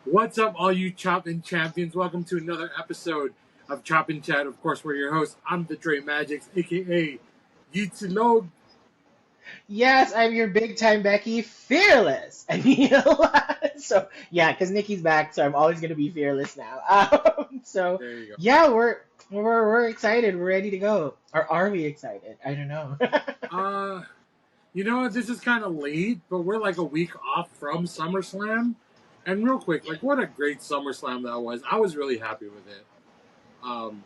What's up, all you Choppin' Champions? Welcome to another episode of Choppin' Chat. Of course, we're your hosts. I'm the Dre Magics, aka Yitzilog. Yes, I'm your big time Becky, fearless. And you know what? So yeah, because Nikki's back, so I'm always gonna be fearless now. So There you yeah, we're excited. We're ready to go. Or are we excited? I don't know. go. You know what? This is kind of late, but we're like a week off from SummerSlam. And real quick, Yeah. like, what a great SummerSlam that was. I was really happy with it. Um,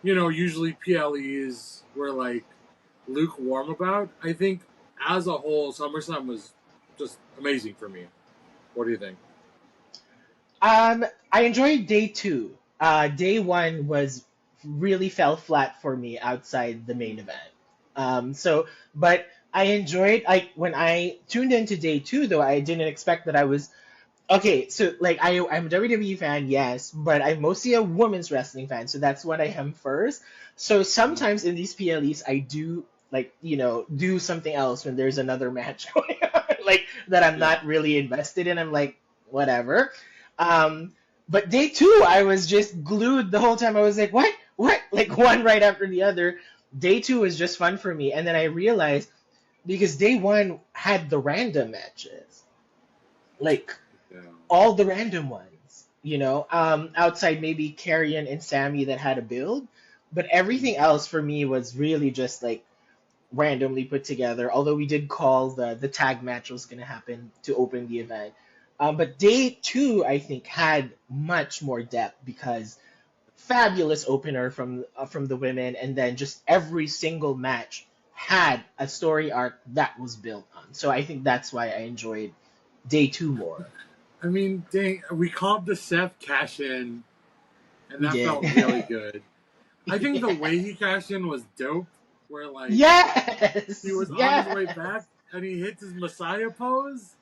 usually PLEs were like lukewarm about. I think as a whole, SummerSlam was just amazing for me. What do you think? I enjoyed day two. Day one was really fell flat for me outside the main event. But I enjoyed like when I tuned into day two though. I didn't expect that I was okay. So like I'm a WWE fan, yes, but I'm mostly a women's wrestling fan, so that's what I am first. So sometimes in these PLEs, I do like do something else when there's another match going on, like that I'm Yeah. not really invested in. I'm like whatever. Um, but day two, I was just glued the whole time. I was like, what? What? Like one right after the other. Day two was just fun for me. And then I realized because day one had the random matches, like Yeah. all the random ones, outside maybe Karrion and Sammy that had a build. But everything else for me was really just like randomly put together. Although we did call the tag match was going to happen to open the event. But day two, I think, had much more depth because fabulous opener from the women, and then just every single match had a story arc that was built on. So I think that's why I enjoyed day two more. I mean, dang, we called the Seth cash in, and We that did. felt really good. I think the Yeah. way he cashed in was dope, where like he Yes. was on his way back Yes. and he hits his Messiah pose.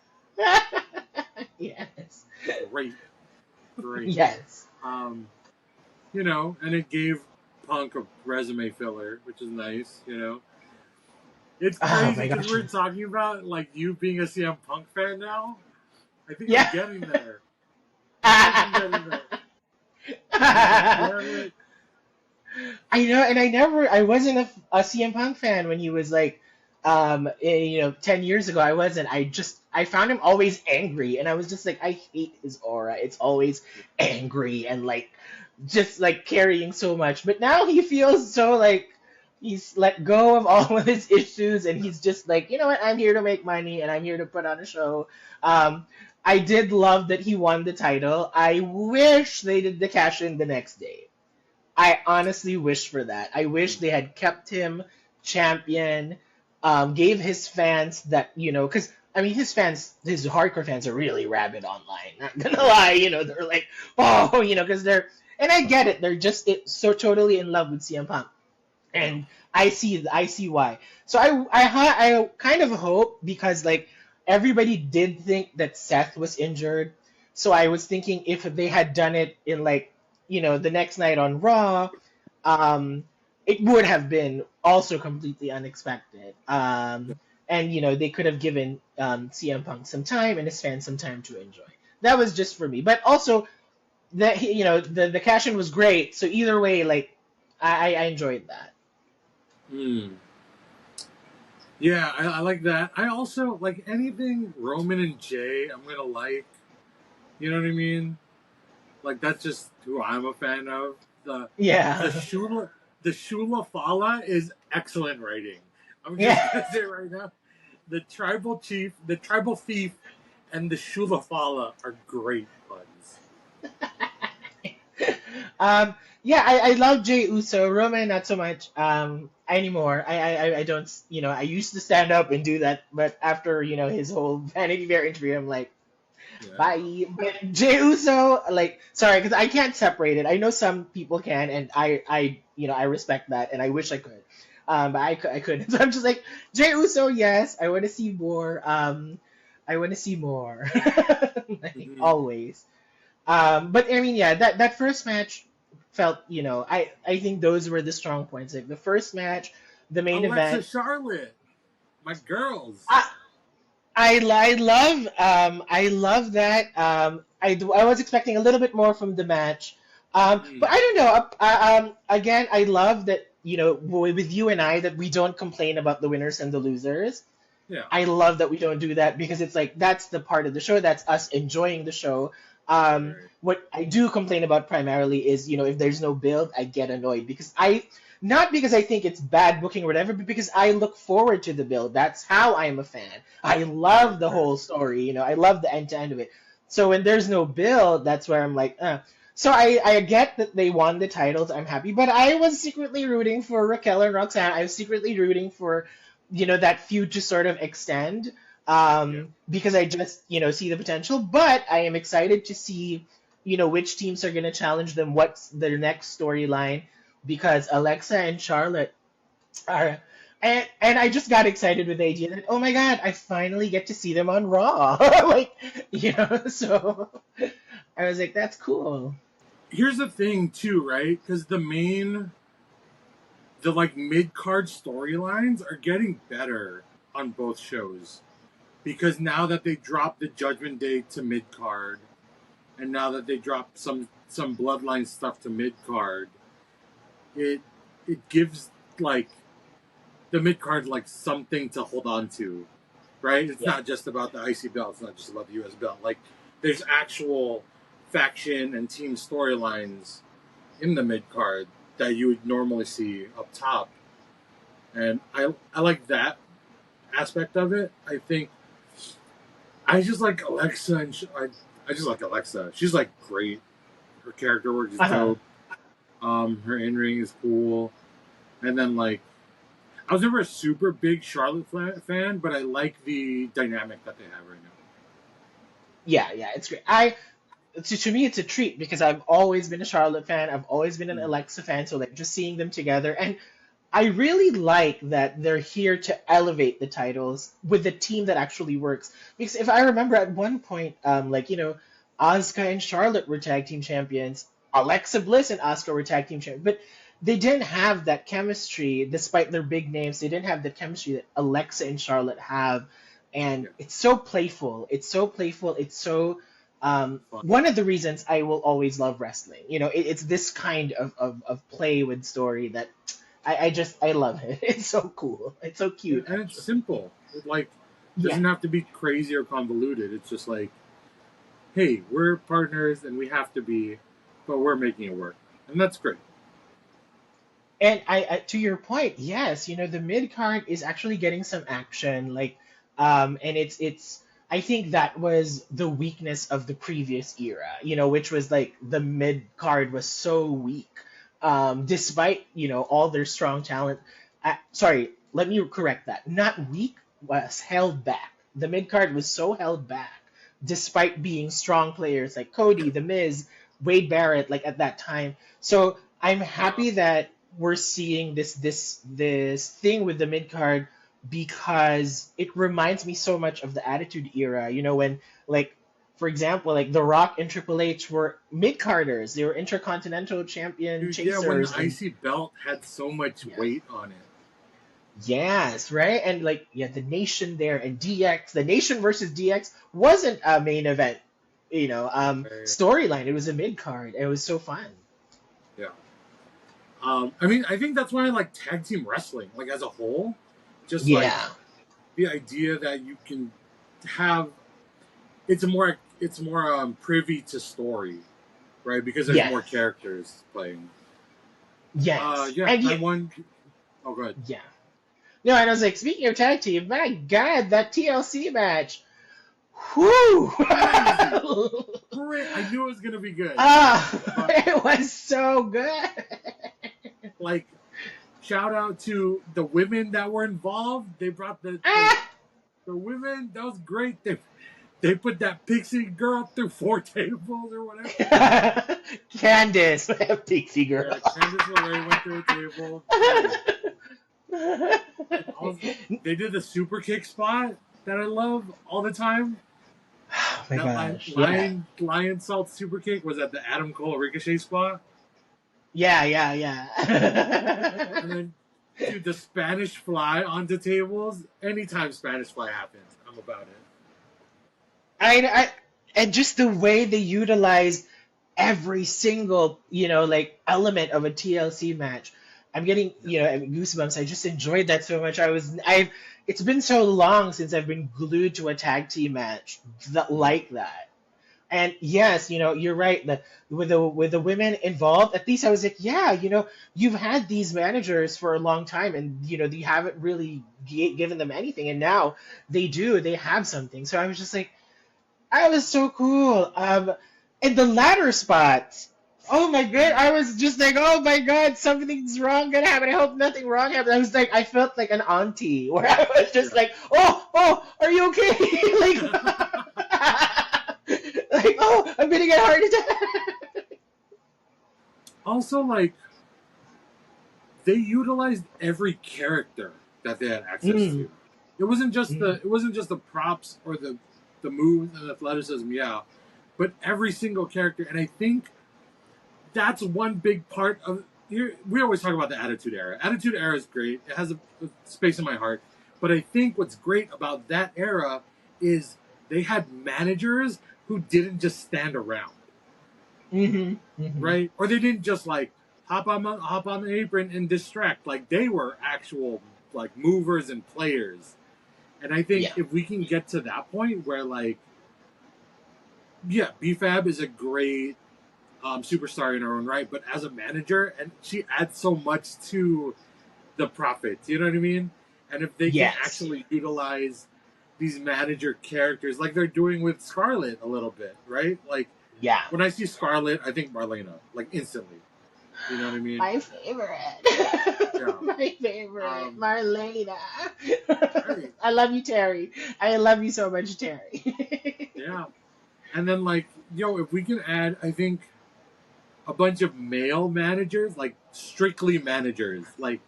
Yes. Great, great. Yes. Um, and it gave Punk a resume filler, which is nice. It's Oh crazy my because gosh. we're talking about like you being a CM Punk fan now. I think I'm Yeah. getting there. I think I'm getting there. God damn it. I know, and I wasn't a CM Punk fan when he was like, 10 years ago. I wasn't. I found him always angry, and I was just like, I hate his aura. It's always angry and like, just like carrying so much. But now he feels so like he's let go of all of his issues, and he's just like, you know what? I'm here to make money, and I'm here to put on a show. I did love that he won the title. I wish they did the cash in the next day. I honestly wish for that. I wish they had kept him champion, gave his fans that, because I mean, his hardcore fans are really rabid online. Not gonna lie, they're like, oh, because and I get it. They're just so totally in love with CM Punk, Yeah. and I see why. So I kind of hope because like everybody did think that Seth was injured, so I was thinking if they had done it in like the next night on Raw, um, it would have been also completely unexpected. And they could have given CM Punk some time and his fans some time to enjoy. That was just for me, but also that the cash in was great. So either way, like I enjoyed that. Hmm. Yeah, I like that. I also like anything Roman and Jay. I'm gonna like. You know what I mean? Like that's just who I'm a fan of. The Yeah. Shula the Shula Fala is excellent writing. I'm just Yeah. gonna say it right now. The tribal chief, the tribal thief, and the Shula Fala are great puns. Yeah, I love Jay Uso. Roman, not so much anymore. I don't, I used to stand up and do that, but after, his whole Vanity Fair interview, I'm like, Yeah. bye. But Jay Uso, like, sorry, because I can't separate it. I know some people can, and I respect that, and I wish I could. But I couldn't. So I'm just like, Jay Uso, yes, I want to see more. I want to see more. Like, Mm-hmm. always. But I mean, yeah, that first match felt, I think those were the strong points. Like the first match, the main Alexa event. Charlotte, my girls. Ah, I love that. I was expecting a little bit more from the match, but Mm, I don't know. Again, I love that with you and I that we don't complain about the winners and the losers. yeah, I love that we don't do that because it's like that's the part of the show. That's us enjoying the show. right. What I do complain about primarily is, if there's no build, I get annoyed because not because I think it's bad booking or whatever, but because I look forward to the build. That's how I'm a fan. I Oh, love the okay. whole story. I love the end to end of it. So when there's no build, that's where I'm like, So I get that they won the titles. I'm happy, but I was secretly rooting for Raquel and Roxanne. I was secretly rooting for that feud to sort of extend Yeah. because I just see the potential. But I am excited to see which teams are going to challenge them, what's their next storyline, because Alexa and Charlotte are. And I just got excited with the idea that, oh my god, I finally get to see them on Raw. Like, so I was like, that's cool. Here's the thing, too, right? Because the like mid card storylines are getting better on both shows. Because now that they dropped the Judgment Day to mid card, and now that they dropped some Bloodline stuff to mid card, it it gives like the mid card like something to hold on to, right? It's Yeah. not just about the IC belt. It's not just about the US belt. Like there's actual faction and team storylines in the mid card that you would normally see up top, and I like that aspect of it. I think I just like Alexa, and I just like Alexa. She's like great. Her character work is Uh-huh. dope. Her in ring is cool, and then like I was never a super big Charlotte fan, but I like the dynamic that they have right now. Yeah, yeah, it's great. To me it's a treat because I've always been a Charlotte fan. I've always been an Mm. Alexa fan. So like just seeing them together, and I really like that they're here to elevate the titles with a team that actually works. Because if I remember at one point, Asuka and Charlotte were tag team champions. Alexa Bliss and Asuka were tag team champions, but they didn't have that chemistry, despite their big names. They didn't have the chemistry that Alexa and Charlotte have, and Yeah, it's so playful. It's so playful. It's so fun. one of the reasons I will always love wrestling. It's this kind of play with story that I love it. It's so cool. It's so cute, And it's actually. simple. It like Yeah. doesn't have to be crazy or convoluted. It's just like, hey, we're partners and we have to be, but we're making it work, and that's great. And to your point, yes, the mid card is actually getting some action, like, and it's. I think that was the weakness of the previous era, which was like the mid card was so weak, despite all their strong talent. Sorry, let me correct that. Not weak, was held back. The mid card was so held back, despite being strong players like Cody, The Miz, Wade Barrett, like at that time. So I'm Uh, happy that we're seeing this thing with the mid card because it reminds me so much of the Attitude Era. When like for example, like The Rock and Triple H were mid carders. They were intercontinental champion Dude, yeah, when the chasers, and IC belt had so much yeah. weight on it. Yes, right? And like yeah, the Nation there and DX, the Nation versus DX wasn't a main event, Right. storyline. It was a mid card. It was so fun. Yeah. I mean, I think that's why I like tag team wrestling, like as a whole. Just like Yeah. the idea that you can have it's more privy to story, right? Because there's more Yes. characters playing. Yes. Yeah, And I yeah, won. Oh, good. yeah. No, and I was like, speaking of tag team, my God, that TLC match. Whoo! Crazy, great. I knew it was gonna be good. But It was so good. like, shout out to the women that were involved. They brought Ah! the women. That was great. They put that pixie girl through 4 tables or whatever. Candace, Pixie Girl. Yeah, Candice LeRae went through a table. Great. And also, they did the super kick spot that I love all the time. Oh my That gosh, yeah. lion salt super kick was at the Adam Cole Ricochet spot. Yeah, yeah, yeah. And then, dude, the Spanish fly onto tables. Anytime Spanish fly happens, I'm about it. I and just the way they utilized every single, like element of a TLC match. I'm getting, goosebumps. I just enjoyed that so much. It's been so long since I've been glued to a tag team match Mhm. like that. And yes, you're right. With the women involved, at least I was like, yeah, you've had these managers for a long time, and you haven't really given them anything, and now they do. They have something. So I was just like, I was so cool. And the ladder spots. Oh my god! Mhm. I was just like, oh my god, something's wrong gonna happen. I hope nothing wrong happens. I was like, I felt like an auntie where I was just Yeah. like, oh, are you okay? Like, oh, I'm gonna get a heart attack. Also, like, they utilized every character that they had access Mm, to. mm, It wasn't just the props or the moves and athleticism, yeah, but every single character. And I think that's one big part of. We always talk about the Attitude Era. Attitude Era is great. It has a space in my heart. But I think what's great about that era is they had managers who didn't just stand around, mm. right? Or they didn't just like hop on the apron and distract. Like they were actual like movers and players. And I think Yeah. if we can get to that point where like yeah, BFAB is a great superstar in her own right, but as a manager, and she adds so much to the profits. You know what I mean? And if they can Yes. Yeah. actually utilize these manager characters, like they're doing with Scarlett a little bit, right? Like Yeah. when I see Scarlett, I think Marlena, like instantly. You know what I mean? My favorite. Yeah. My favorite. Um, Marlena. right. I love you, Terry. I love you so much, Terry. Yeah. And then like, yo, if we can add, I think a bunch of male managers, like strictly managers, like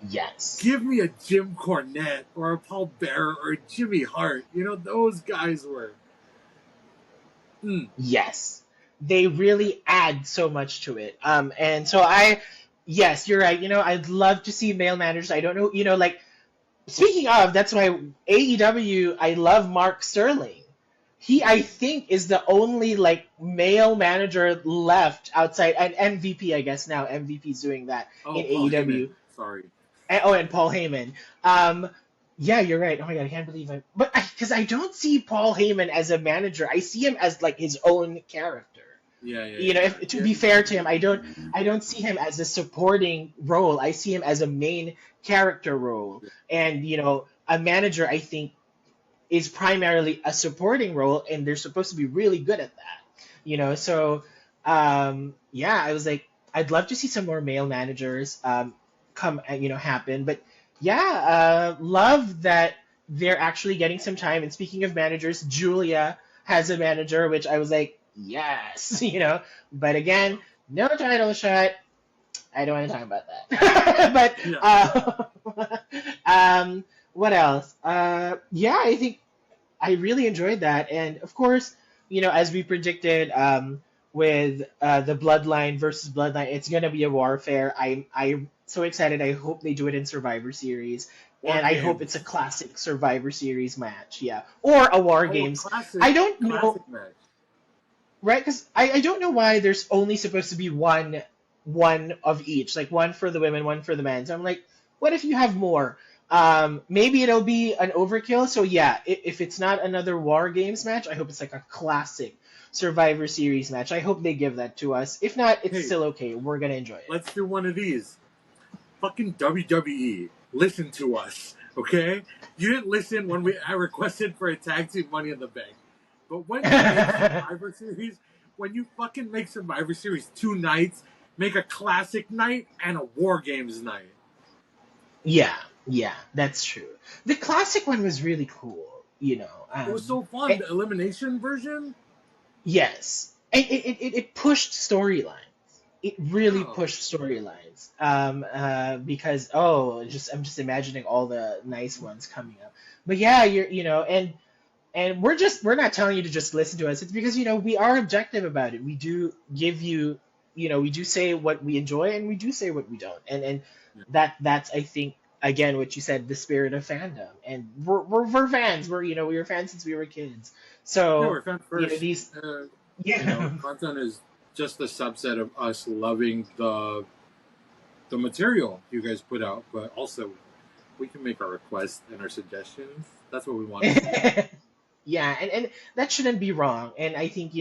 Yes. give me a Jim Cornette or a Paul Bearer or a Jimmy Hart. You know, those guys were. Mm, Yes. They really add so much to it. And so yes, you're right. I'd love to see male managers. I don't know, like, speaking of, that's why AEW, I love Mark Sterling. He, I think, is the only like male manager left outside, and MVP, I guess now MVP's doing that oh, in Paul Heyman. AEW. Sorry. And Paul Heyman. Yeah, you're right. Oh my god, I can't believe it. But because I don't see Paul Heyman as a manager, I see him as like his own character. Yeah, yeah, If to yeah. be fair to him, I don't see him as a supporting role. I see him as a main character role. Yeah. And a manager, I think, is primarily a supporting role, and they're supposed to be really good at that. So yeah, I was like, I'd love to see some more male managers come happen. But yeah, love that they're actually getting some time. And speaking of managers, Julia has a manager, which I was like, yes, But again, no title shot. I don't want to talk about that. Yeah. But what else? Yeah, I think I really enjoyed that, and of course, as we predicted, with the Bloodline versus Bloodline, it's gonna be a warfare. I'm so excited. I hope they do it in Survivor Series, War and I hope it's a games. classic Survivor Series match. Yeah, or a War Oh, a Games. I don't know, classic match. right? Because I don't know why there's only supposed to be one of each, like one for the women, one for the men. So I'm like, what if you have more? Maybe it'll be an overkill. So yeah, if it's not another War Games match, I hope it's like a classic Survivor Series match. I hope they give that to us. If not, it's Hey, still okay. We're gonna enjoy it. let's do one of these. Fucking WWE, listen to us, okay? You didn't listen when I requested for a tag team Money in the Bank, but when you fucking make Survivor Series 2 nights, make a classic night and a War Games night. Yeah, yeah, that's true. The classic one was really cool. It was so fun. Eh, The elimination version. yes, it pushed storylines. It really Yeah. pushed storylines. Because I'm just imagining all the nice ones coming up. But yeah, and we're not telling you to just listen to us. It's because we are objective about it. We do give you, we do say what we enjoy, and we do say what we don't. And Yeah. that's, I think, again what you said, the spirit of fandom. And we're fans. We were fans since we were kids. Yeah, So we're fan first. these You know, yeah. content is just a subset of us loving the material you guys put out, but also we can make our requests and our suggestions. That's what we want to see. Yeah, and that shouldn't be wrong. And I think,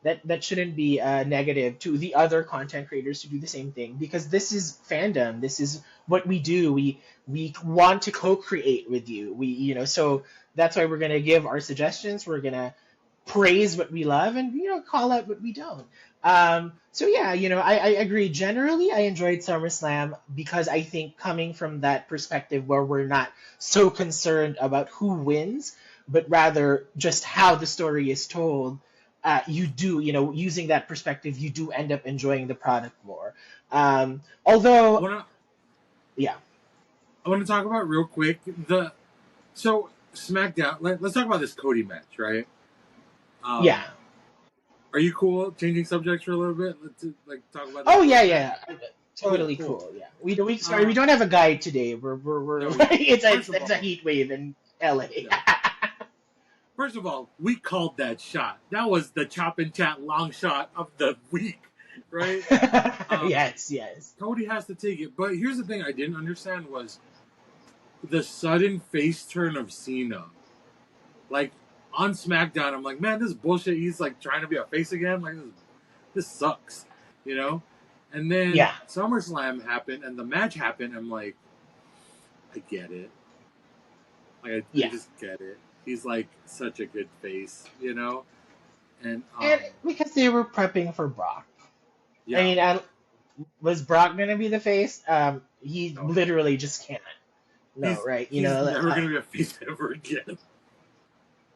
that shouldn't be negative to the other content creators to do the same thing, because this is fandom. This is what we do. We want to co-create with you. So that's why we're gonna give our suggestions. We're gonna praise what we love and call out what we don't. So yeah, I agree. Generally, I enjoyed SummerSlam because I think coming from that perspective where we're not so concerned about who wins, but rather just how the story is told, you do, using that perspective, you do end up enjoying the product more. I Although, want to yeah, I want to talk about real quick the so SmackDown. Let's talk about this Cody match, right? yeah. Um, are you cool changing subjects for a little bit? Let's talk about this Oh Cody yeah, match. yeah. Cool, Totally cool. cool. Yeah. Sorry, we Uh, don't have a guide today. We're no, we don't. First of it's a all, heat wave in LA. yeah. First of all, we called that shot. That was the chop and chat long shot of the week, right? Um, Yes, yes. Cody has to take it. But here's the thing I didn't understand was the sudden face turn of Cena. Like on SmackDown, I'm like, man, this is bullshit. He's like trying to be a face again. Like this sucks, you know. And then Yeah, SummerSlam happened and the match happened. I'm like, I get it. Like I yeah. just get it. He's like such a good face, you know. And And because they were prepping for Brock. I yeah, mean, was Brock gonna be the face? He no, literally just can't. No, he's right? he's never gonna be a face ever again.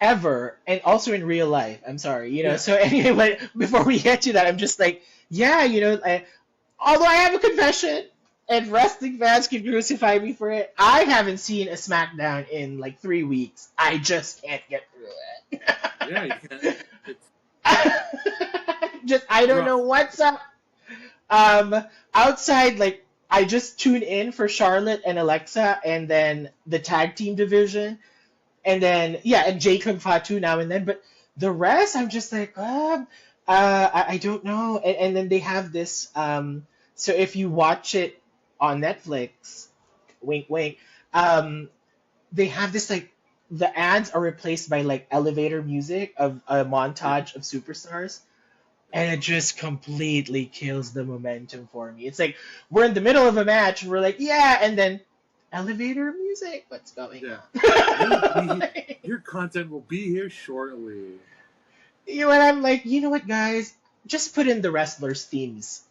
Ever, and also in real life. I'm sorry, Yeah, So anyway, before we get to that, I'm just like, yeah, although I have a confession, and wrestling fans can crucify me for it, I haven't seen a SmackDown in like 3 weeks. I just can't get through yeah, you can't. It's it. Just I it's don't know rough. what's up. Um, Outside, like I just tune in for Charlotte and Alexa, and then the tag team division, and then yeah, and Jacob Fatu now and then. But the rest, I'm just like, I don't know. And then they have this. So if you watch it on Netflix, wink, wink. They have this like the ads are replaced by like elevator music of a Yeah, montage of superstars, and it just completely kills the momentum for me. It's like we're in the middle of a match, and we're like, yeah, and then elevator music. What's going yeah. You'll on? be your content will be here shortly. And I'm like, you know what, guys? Just put in the wrestlers' themes.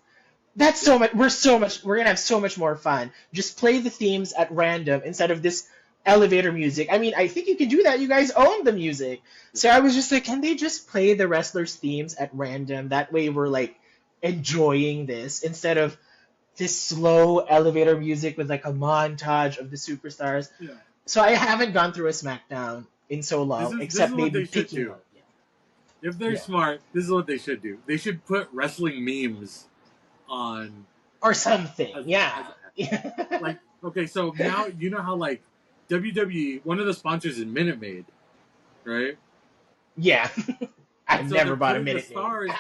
That's Yeah, so much. We're gonna have so much more fun. Just play the themes at random instead of this elevator music. I mean, I think you can do that. You guys own the music. yeah. So I was just like, can they just play the wrestlers' themes at random? That way we're like enjoying this instead of this slow elevator music with like a montage of the superstars. Yeah. So I haven't gone through a SmackDown in so long, This is except what maybe they should picking do. one. If they're Yeah. smart, this is what they should do. They should put wrestling memes on Or something. as Yeah. as like okay, so now you know how like WWE, one of the sponsors is Minute Maid, right? Yeah. And I've so they're never bought a putting the Minute Maid. stars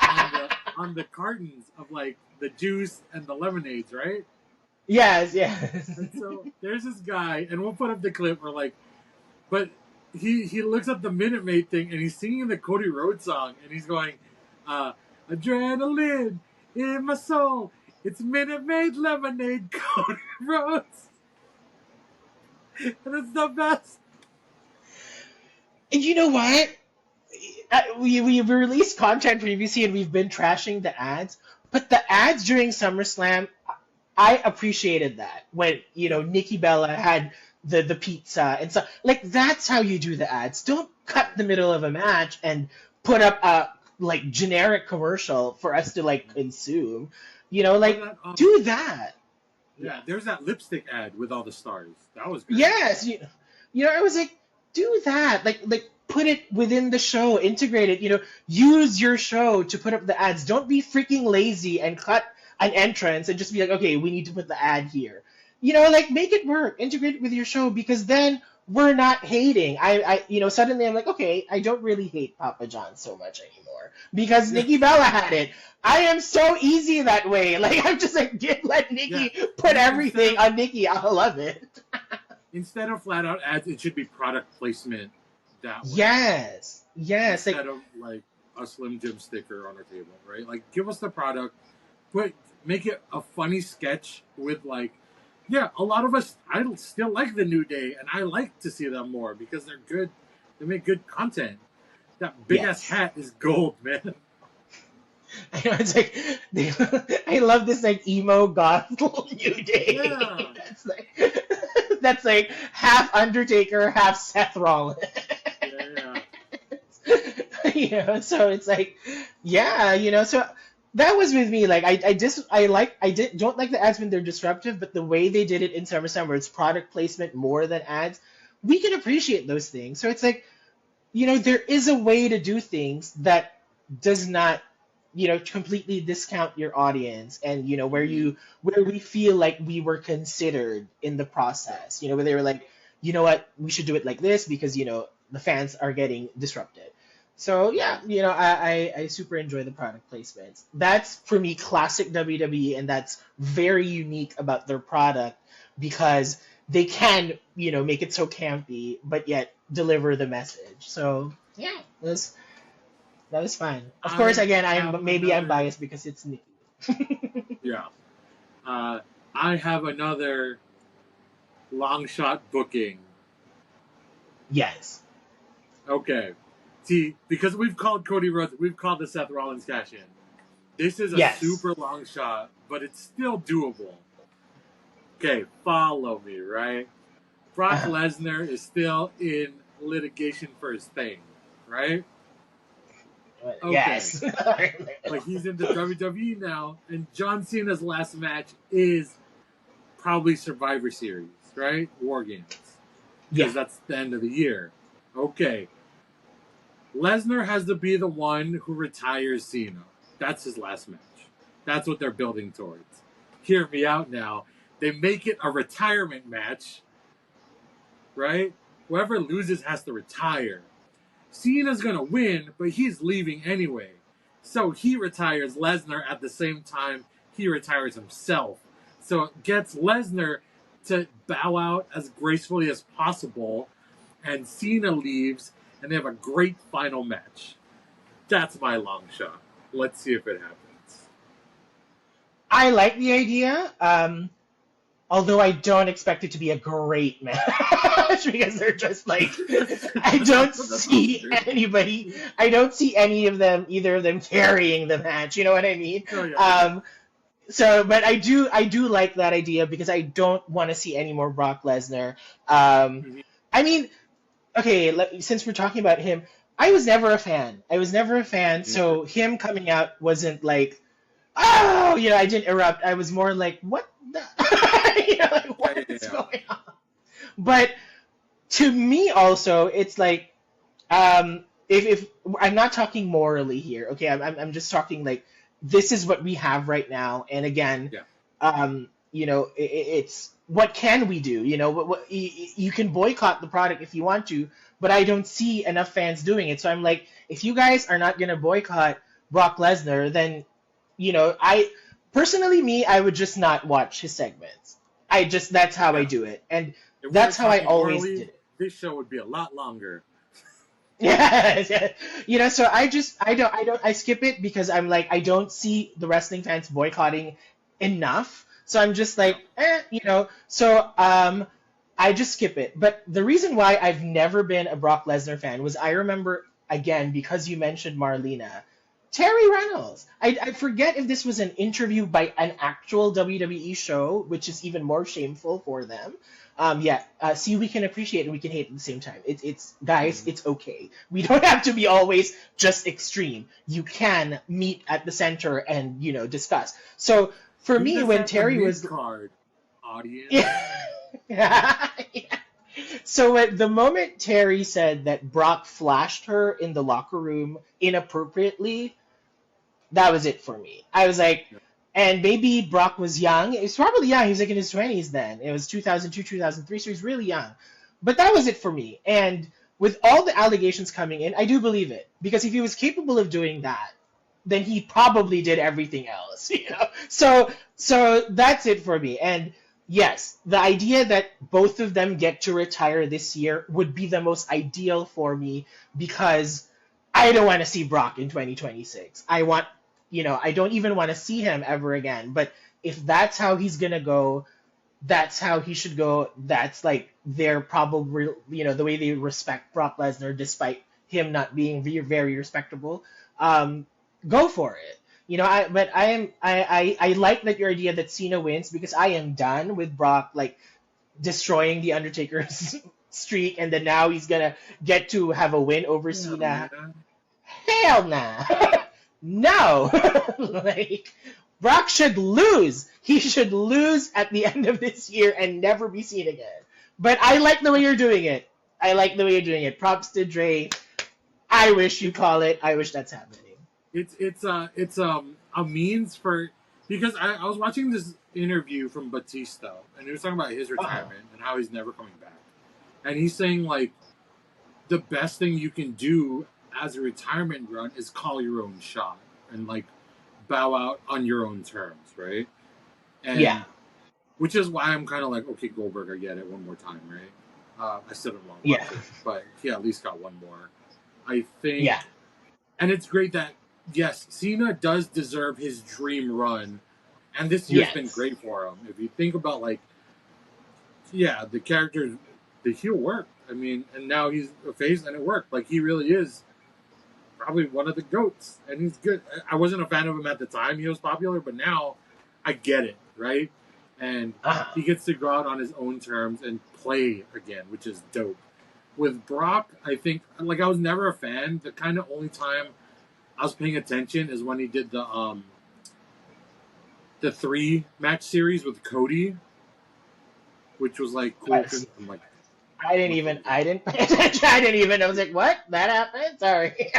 on the cartons of like the juice and the lemonades, right? Yes, yes. And so there's this guy, and we'll put up the clip where like, but he looks up the Minute Maid thing and he's singing the Cody Rhodes song and he's going, adrenaline in my soul. It's Minute Maid lemonade, Cody Rhodes, and it's the best. And you know what? We released content previously and we've been trashing the ads, but the ads during SummerSlam, I appreciated that when Yeah, Nikki Bella had the pizza and stuff. Like that's how you do the ads. Don't cut the middle of a match and put up a like generic commercial for us to like consume. or Like that do that. Yeah. yeah, there's that lipstick ad with all the stars. That was great. Yes, I was like, do that. Like put it within the show, integrate it. Use your show to put up the ads. Don't be freaking lazy and cut an entrance and just be like, okay, we need to put the ad here. Like make it work. Integrate it with your show because then we're not hating. Suddenly I'm like, okay, I don't really hate Papa John so much anymore because Yeah, Nikki Bella had it. I am so easy that way. Like I'm just like, let yeah. Nikki put Instead everything of on Nikki. I'll love it. flat out ads, it should be product placement that way Yes, yes. Like instead of like a Slim Jim sticker on our table, right? Like, give us the product, put make it a funny sketch with like, yeah, a lot of us I still like the New Day, and I like to see them more because they're good. They make good content. That big ass yes. hat is gold, man. I know it's like I love this like emo goth New Day. Yeah, That's like half Undertaker, half Seth Rollins. yeah. So it's like, yeah, so that was with me. Like don't like the ads when they're disruptive, but the way they did it in SummerSlam where it's product placement more than ads, we can appreciate those things. So it's like, there is a way to do things that does not, completely discount your audience and, Mm-hmm. where we feel like we were considered in the process, where they were like, you know what, we should do it like this because, the fans are getting disrupted. So yeah, Mm-hmm. I super enjoy the product placements. That's for me classic WWE, and that's very unique about their product because they can, make it so campy, but yet deliver the message. So yeah, that was fine. Of course, I again, have I'm another. biased because it's Nikki. Yeah. Uh, I have another long shot booking. Yes. Okay. See, because we've called Cody Rhodes, we've called the Seth Rollins cash in. This is a Yes. super long shot, but it's still doable. Okay, follow me, right? Brock Uh-huh. Lesnar is still in litigation for his thing, right? Okay. Yes. But he's in the WWE now, and John Cena's last match is probably Survivor Series, right? War Games. Yeah. Because that's the end of the year. Okay. Lesnar has to be the one who retires Cena. That's his last match. That's what they're building towards. Hear me out now. They make it a retirement match, right? Whoever loses has to retire. Cena's going to win, but he's leaving anyway. So he retires Lesnar at the same time he retires himself. So it gets Lesnar to bow out as gracefully as possible, and Cena leaves, and they have a great final match. That's my long shot. Let's see if it happens. I like the idea. Although I don't expect it to be a great match because they're just like I don't see anybody. I don't see any of them, either of them carrying the match. You know what I mean? Oh yeah, yeah. But I do like that idea because I don't want to see any more Brock Lesnar. Um, Mhm. I mean, okay, since we're talking about him, I was never a fan. I was never a fan, Yeah, so him coming out wasn't like, oh, I didn't erupt. I was more like, what the, like yeah, what yeah, is yeah. going on? But to me, also, it's like, if I'm not talking morally here, okay, I'm just talking like this is what we have right now, and again, Yeah. it's what can we do? You can boycott the product if you want to, but I don't see enough fans doing it. So I'm like, if you guys are not gonna boycott Brock Lesnar, then I personally, I would just not watch his segments. That's how I Yeah. do it, and If we were that's how I talking always morally, did it. this show would be a lot longer. Yes, yeah. So I skip it because I'm like, I don't see the wrestling fans boycotting enough. So I'm just Yeah. like, so I just skip it. But the reason why I've never been a Brock Lesnar fan was I remember, again, because you mentioned Marlena, Terri Runnels. I forget if this was an interview by an actual WWE show, which is even more shameful for them. Yeah, see, we can appreciate and we can hate at the same time. It's guys, Mhm. it's okay. We don't have to be always just extreme. You can meet at the center and discuss. So for Meet me, us when at the Terry mid was, card, audience. yeah. So at the moment Terry said that Brock flashed her in the locker room inappropriately, that was it for me. I was like, Yeah. and maybe Brock was young. He was probably young. He was like in his 20s then. It was 2002, 2003, so he's really young. But that was it for me. And with all the allegations coming in, I do believe it. Because if he was capable of doing that, then he probably did everything else, you know. So that's it for me. And yes, the idea that both of them get to retire this year would be the most ideal for me because I don't want to see Brock in 2026. I want, I don't even want to see him ever again. But if that's how he's gonna go, that's how he should go. That's like their probably, the way they respect Brock Lesnar, despite him not being very respectable. Go for it. I like that your idea that Cena wins because I am done with Brock like destroying the Undertaker's streak, and then now he's gonna get to have a win over Cena. Hell nah. No. Like Brock should lose. He should lose at the end of this year and never be seen again. But I like the way you're doing it. Props to Dre. I wish you call it. I wish that's happening. It's a means for, because I was watching this interview from Batista and he was talking about his retirement and how he's never coming back, and he's saying like the best thing you can do as a retirement run is call your own shot and like bow out on your own terms, right? And yeah, which is why I'm kind of like, okay, Goldberg, I get it one more time, right? I still don't want to watch it, but he at least got one more. I think, and it's great that. Yes, Cena does deserve his dream run, and this year's been great for him. If you think about, like, the character, the heel worked. I mean, and now he's a face, and it worked. Like, he really is probably one of the GOATs, and he's good. I wasn't a fan of him at the time he was popular, but now I get it, right? And he gets to go out on his own terms and play again, which is dope. With Brock, I think, like, I was never a fan. The kind of only time I was paying attention is when he did the 3-match series with Cody, which was like cool. I'm like, I didn't pay attention. I was like, what? That happened? Sorry.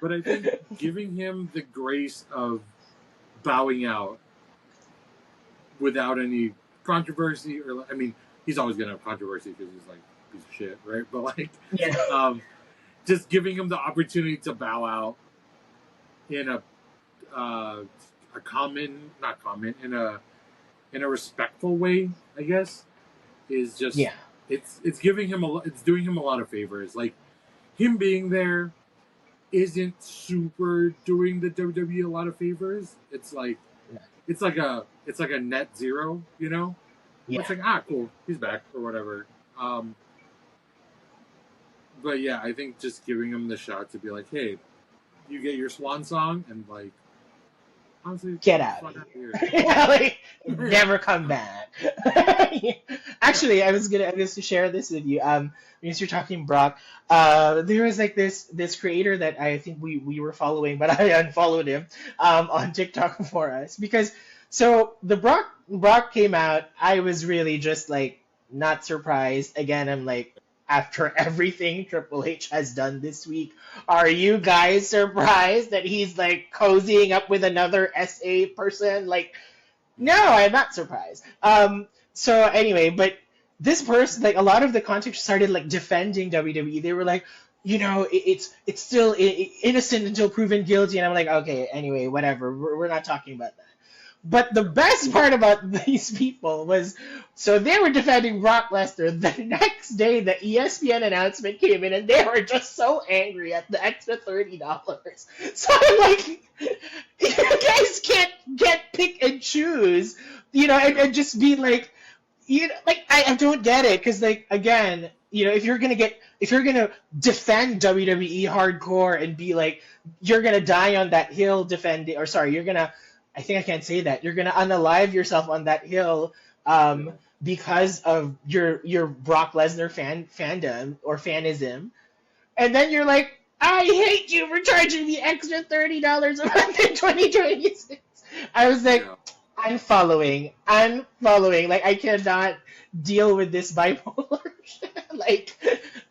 But I think giving him the grace of bowing out without any controversy, or I mean, he's always gonna have controversy because he's like a piece of shit, right? But like, just giving him the opportunity to bow out in a respectful way, I guess, is just it's giving him it's doing him a lot of favors. Like him being there isn't super doing the WWE a lot of favors. It's like it's like a net zero, you know? Yeah. It's like cool, he's back or whatever. But yeah, I think just giving him the shot to be like, hey, you get your swan song and like, honestly, get out of here. Like, never come back. Actually, I was to share this with you. Because you're talking Brock, there was like this creator that I think we were following, but I unfollowed him on TikTok for us because the Brock came out. I was really just like not surprised. Again, I'm like, after everything Triple H has done this week, are you guys surprised that he's like cozying up with another SA person? Like, no, I'm not surprised. So anyway, but this person, like a lot of the content started like defending WWE. They were like, it's still innocent until proven guilty. And I'm like, okay, anyway, whatever. We're not talking about that. But the best part about these people was, so they were defending Brock Lesnar. The next day, the ESPN announcement came in, and they were just so angry at the extra $30. So I'm like, you guys can't pick and choose, and just be like, I don't get it, because like again, if you're gonna defend WWE hardcore and be like, you're gonna die on that hill defending, or sorry, I think I can't say that. You're gonna unalive yourself on that hill because of your Brock Lesnar fandom or fanism, and then you're like, I hate you for charging me extra $30 a month in 2026. I was like, I'm following. Like I cannot deal with this bipolar shit. Like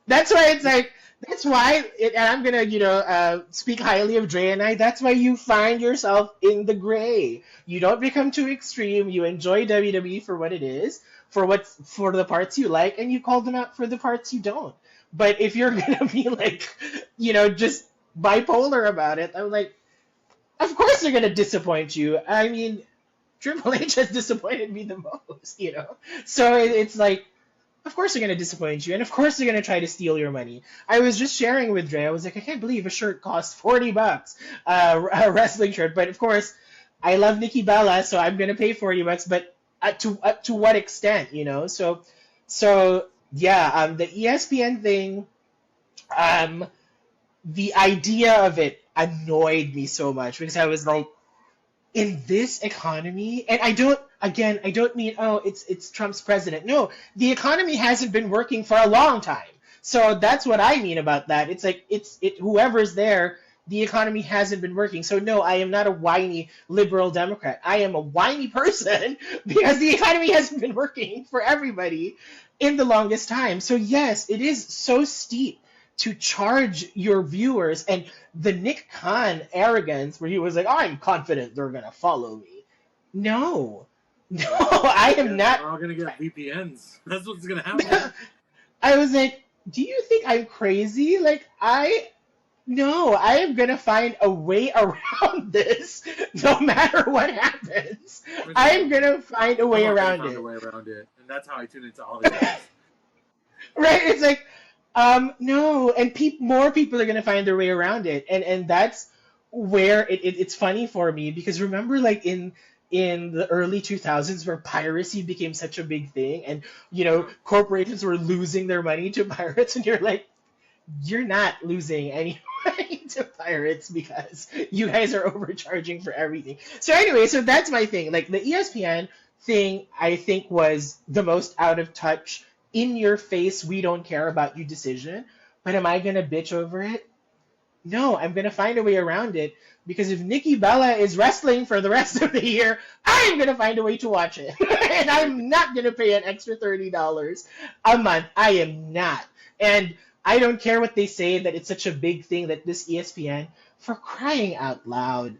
that's why it's like. That's why, and I'm gonna, speak highly of Dre and I. That's why you find yourself in the gray. You don't become too extreme. You enjoy WWE for what it is. for the parts you like, and you call them out for the parts you don't. But if you're gonna be like, just bipolar about it, I'm like, of course they're gonna disappoint you. I mean, Triple H has disappointed me the most. So it's like, of course they're gonna disappoint you, and of course they're gonna try to steal your money. I was just sharing with Dre. I was like, I can't believe a shirt costs $40, a wrestling shirt. But of course, I love Nikki Bella, so I'm gonna pay $40. But up to what extent? So yeah, the ESPN thing, the idea of it annoyed me so much because I was like, in this economy, and I don't mean, oh, it's Trump's president. No, the economy hasn't been working for a long time. So that's what I mean about that. It's like whoever's there, the economy hasn't been working. So no, I am not a whiny liberal Democrat. I am a whiny person because the economy hasn't been working for everybody in the longest time. So yes, it is so steep to charge your viewers, and the Nick Khan arrogance where he was like, I'm confident they're going to follow me. No, I am not. We're all going to get VPNs. That's what's going to happen. I was like, do you think I'm crazy? Like, no, I am going to find a way around this no matter what happens. I am going to find a way around it. And that's how I tune into all the games. Right? It's like, no, and more people are gonna find their way around it, and that's where it's funny for me because remember, like in the early 2000s where piracy became such a big thing, and corporations were losing their money to pirates, and you're like, you're not losing any money to pirates because you guys are overcharging for everything. So anyway, so that's my thing. Like the ESPN thing, I think was the most out of touch, in your face, we don't care about you decision. But am I going to bitch over it? No, I'm going to find a way around it because if Nikki Bella is wrestling for the rest of the year, I'm going to find a way to watch it. And I'm not going to pay an extra $30 a month. I am not. And I don't care what they say that it's such a big thing that this ESPN, for crying out loud.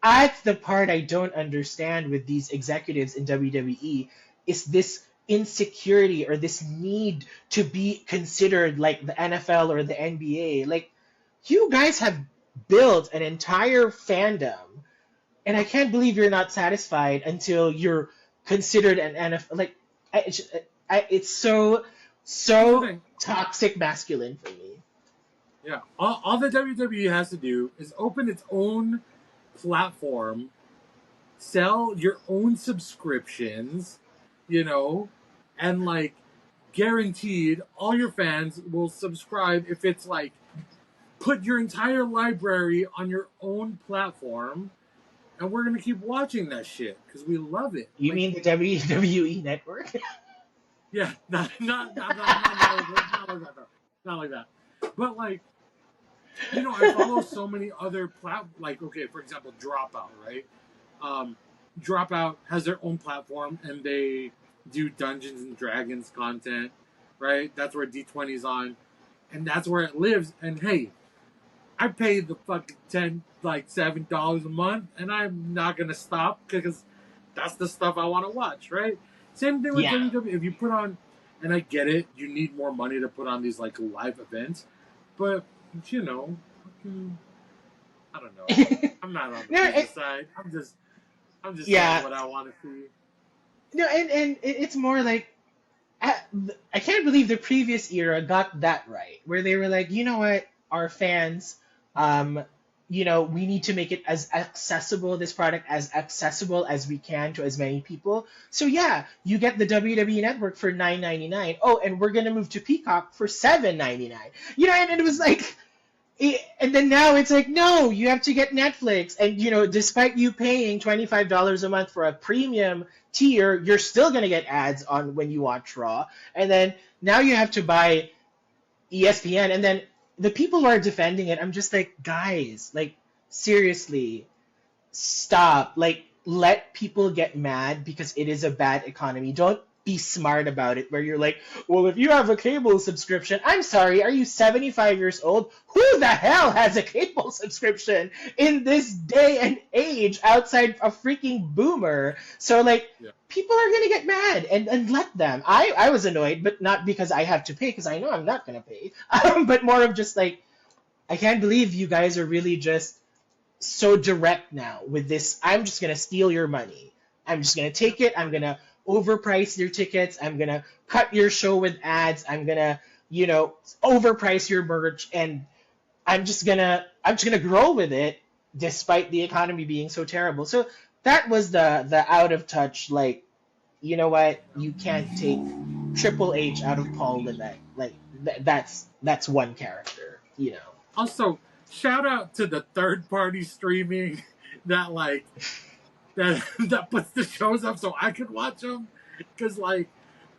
That's the part I don't understand with these executives in WWE is this insecurity or this need to be considered like the NFL or the NBA. Like, you guys have built an entire fandom, and I can't believe you're not satisfied until you're considered an NFL. Like, it's so toxic masculine for me. Yeah, all the WWE has to do is open its own platform, sell your own subscriptions, and like guaranteed all your fans will subscribe if it's like put your entire library on your own platform, and we're gonna keep watching that shit because we love it. You mean the WWE network? Yeah, not like that. But like, I follow so many other okay, for example, Dropout, right? Dropout has their own platform, and they do Dungeons and Dragons content, right? That's where D20's on, and that's where it lives. And hey, I pay the fucking $7 a month, and I'm not gonna stop because that's the stuff I want to watch, right? Same thing with WWE. If you put on, and I get it, you need more money to put on these like live events, but I don't know. I'm not on the business side. I'm just saying what I want to see. No, and it's more like I can't believe the previous era got that right, where they were like, you know what, our fans, we need to make it as accessible, this product as accessible as we can to as many people. So yeah, you get the WWE Network for $9.99. Oh, and we're gonna move to Peacock for $7.99. And it was like. And then now it's like, no, you have to get Netflix. And, despite you paying $25 a month for a premium tier, you're still going to get ads on when you watch Raw. And then now you have to buy ESPN. And then the people who are defending it, I'm just like, guys, like, seriously, stop. Like, let people get mad because it is a bad economy. Don't be smart about it, where you're like, well, if you have a cable subscription, I'm sorry, are you 75 years old? Who the hell has a cable subscription in this day and age outside a freaking boomer? So, like, Yeah. people are going to get mad, and let them. I was annoyed, but not because I have to pay, because I know I'm not going to pay, but more of just like, I can't believe you guys are really just so direct now with this. I'm just going to steal your money. I'm just going to take it. I'm going to overprice your tickets. I'm going to cut your show with ads. I'm going to, overprice your merch, and I'm just going to grow with it despite the economy being so terrible. So that was the out of touch, like, you know what? You can't take Triple H out of Paul Levesque. Like, that's one character. Also, shout out to the third party streaming that like that puts the shows up so I can watch them. Because like,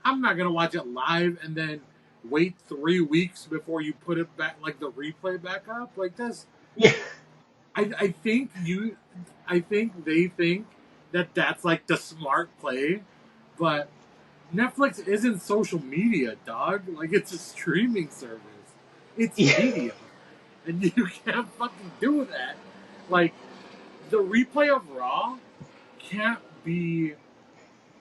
I'm not gonna watch it live and then wait 3 weeks before you put it back, like the replay back up. Like this, Yeah. I think they think that that's like the smart play, but Netflix isn't social media, dog. Like it's a streaming service. It's Yeah. media, and you can't fucking do that. Like the replay of Raw can't be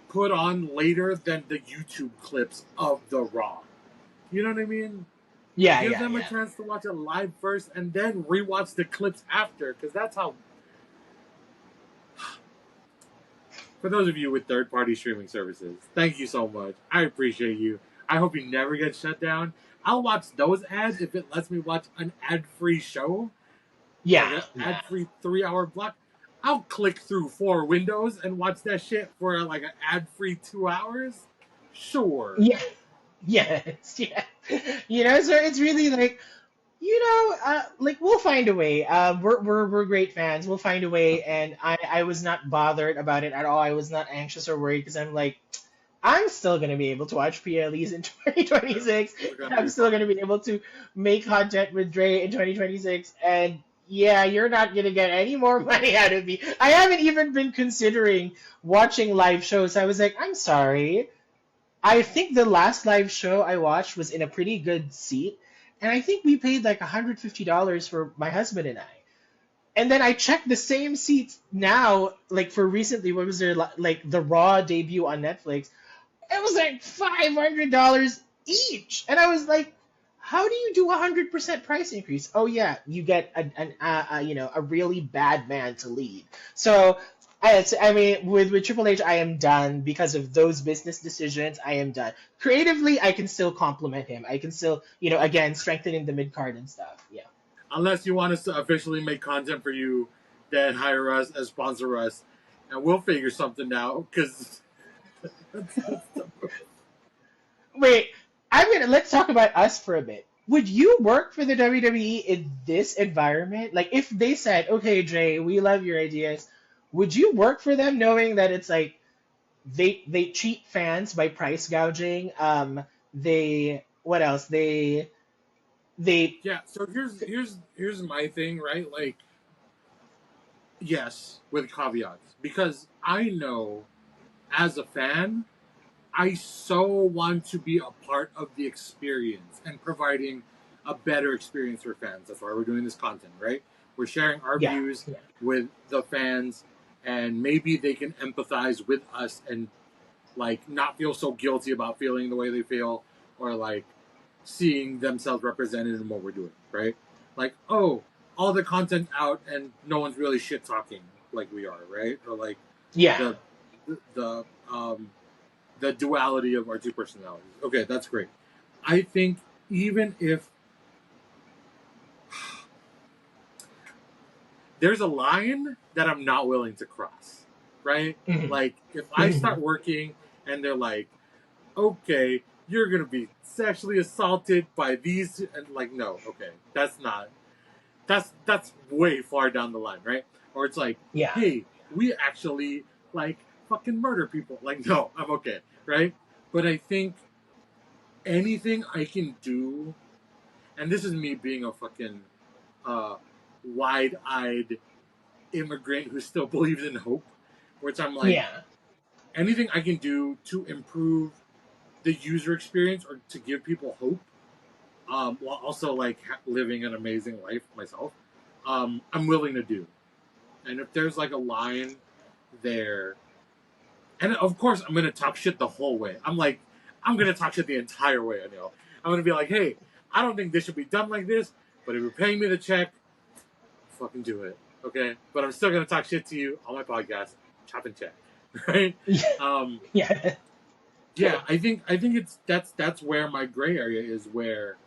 put on later than the YouTube clips of the Raw. You know what I mean? Yeah, Give yeah, them a yeah. chance to watch it live first, and then rewatch the clips after, because that's how. For those of you with third-party streaming services, thank you so much. I appreciate you. I hope you never get shut down. I'll watch those ads if it lets me watch an ad-free show, like Yeah, an yeah. ad-free 3-hour block. I'll click through 4 windows and watch that shit for like an ad-free 2 hours. Sure. Yeah. Yes, yeah. So it's really like, like, we'll find a way. We're great fans. We'll find a way, and I was not bothered about it at all. I was not anxious or worried, because I'm like, I'm still gonna be able to watch PLEs in Yeah, 2026. we're gonna I'm be still fine. gonna be able to make content with Dre in 2026, and yeah, you're not gonna get any more money out of me. I haven't even been considering watching live shows. I was like, I'm sorry. I think the last live show I watched was in a pretty good seat, and I think we paid like $150 for my husband and I. And then I checked the same seats now, like for recently, what was there, like the Raw debut on Netflix? It was like $500 each, and I was like, "How do you do 100% price increase?" Oh yeah, you get a really bad man to lead. So I mean, with Triple H, I am done because of those business decisions. I am done. Creatively, I can still compliment him. I can still, again, strengthening the mid card and stuff. Yeah. Unless you want us to officially make content for you, then hire us and sponsor us, and we'll figure something out. Because Wait, let's talk about us for a bit. Would you work for the WWE in this environment? Like, if they said, "Okay, Jay, we love your ideas," would you work for them knowing that it's like they cheat fans by price gouging? They what else? They yeah, so here's my thing, right? Like, yes, with caveats, because I know as a fan, I so want to be a part of the experience and providing a better experience for fans. That's why we're doing this content, right? We're sharing our yeah views yeah with the fans, and maybe they can empathize with us and like not feel so guilty about feeling the way they feel, or like seeing themselves represented in what we're doing, right? Like, oh, all the content out and no one's really shit talking like we are, right? Or like yeah the the the duality of our two personalities. Okay, that's great. I think even if there's a line that I'm not willing to cross, right? Mhm. Like if I start Mhm. working and they're like, okay, you're gonna be sexually assaulted by these, and like, no, okay, that's way far down the line, right? Or it's like, Yeah. hey, we actually like fucking murder people. Like, no, I'm okay, right? But I think anything I can do, and this is me being a fucking uh, wide-eyed immigrant who still believes in hope, which I'm like, Yeah. anything I can do to improve the user experience or to give people hope, while also like living an amazing life myself, I'm willing to do. And if there's like a line there, and of course I'm gonna talk shit the whole way. I'm gonna talk shit the entire way. I know. I'm gonna be like, hey, I don't think this should be done like this, but if you're paying me the check, fucking do it, okay? But I'm still gonna talk shit to you on my podcast, chop and check, right? Yeah. Yeah, I think it's that's where my gray area is, where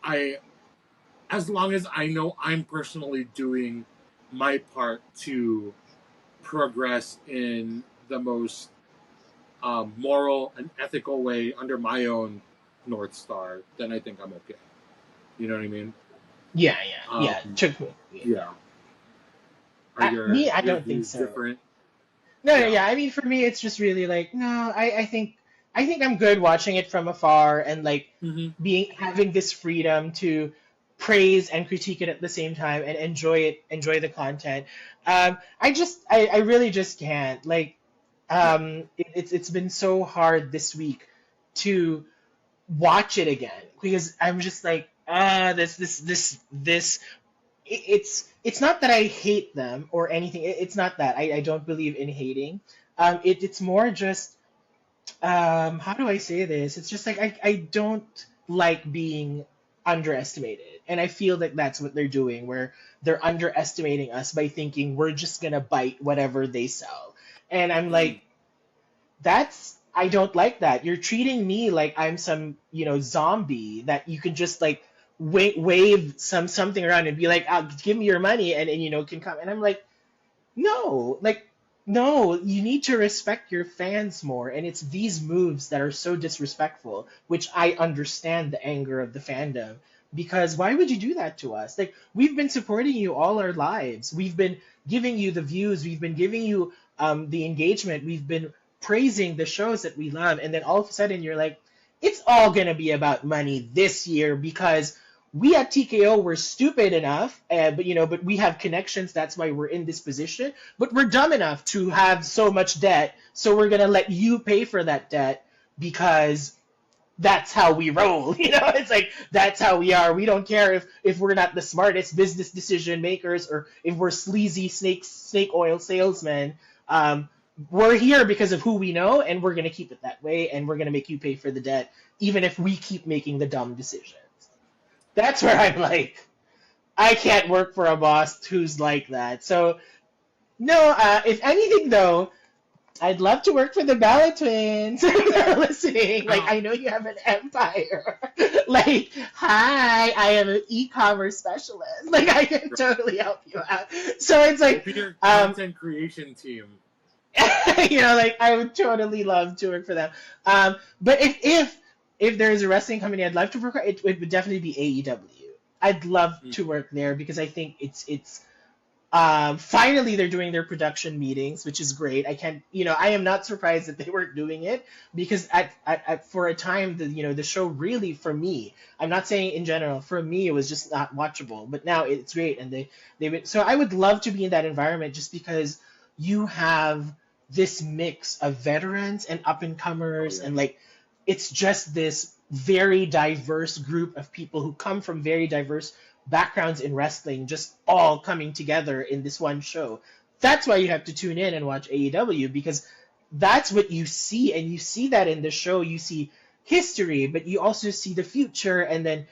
I, as long as I know I'm personally doing my part to progress in the most moral and ethical way under my own North Star, then I think I'm okay. You know what I mean? Yeah. Yeah. Yeah. Me, I Your don't think views so. different? No, Yeah. yeah. I mean, for me, it's just really like, no, I think I'm good watching it from afar and like Mm-hmm. having this freedom to praise and critique it at the same time and enjoy the content. I really just can't. Like, Yeah. it's been so hard this week to watch it again because I'm just like, this. It's not that I hate them or anything. It's not that I don't believe in hating. It's more just how do I say this? It's just like I don't like being underestimated. And I feel that that's what they're doing, where they're underestimating us by thinking we're just gonna bite whatever they sell. And I'm Mm. like, I don't like that. You're treating me like I'm some, zombie that you can just like wave something around and be like, give me your money and can come. And I'm like, no, like, no, you need to respect your fans more. And it's these moves that are so disrespectful, which I understand the anger of the fandom. Because why would you do that to us? Like, we've been supporting you all our lives. We've been giving you the views. We've been giving you the engagement. We've been praising the shows that we love. And then all of a sudden you're like, it's all going to be about money this year because we at TKO were stupid enough, but we have connections. That's why we're in this position. But we're dumb enough to have so much debt, so we're gonna let you pay for that debt because that's how we roll. It's like that's how we are. We don't care if we're not the smartest business decision makers or if we're sleazy snake oil salesmen. We're here because of who we know, and we're gonna keep it that way, and we're gonna make you pay for the debt, even if we keep making the dumb decisions. That's where I'm like, I can't work for a boss who's like that. So, no, if anything, though, I'd love to work for the Bella twins if they're listening. Like, Now, I know you have an empire. Like, hi, I am an e-commerce specialist. Like, I can totally help you out. So it's like, be your content creation team. like I would totally love to work for them. But if there is a wrestling company I'd love to work for, it would definitely be AEW. I'd love to work there because I think it's finally they're doing their production meetings, which is great. I am not surprised that they weren't doing it because for a time the show really, for me, I'm not saying in general, for me it was just not watchable, but now it's great. And so I would love to be in that environment just because you have this mix of veterans and up and comers, Oh, and like it's just this very diverse group of people who come from very diverse backgrounds in wrestling, just all coming together in this one show. That's why you have to tune in and watch AEW, because that's what you see, and you see that in the show. You see history, but you also see the future, and then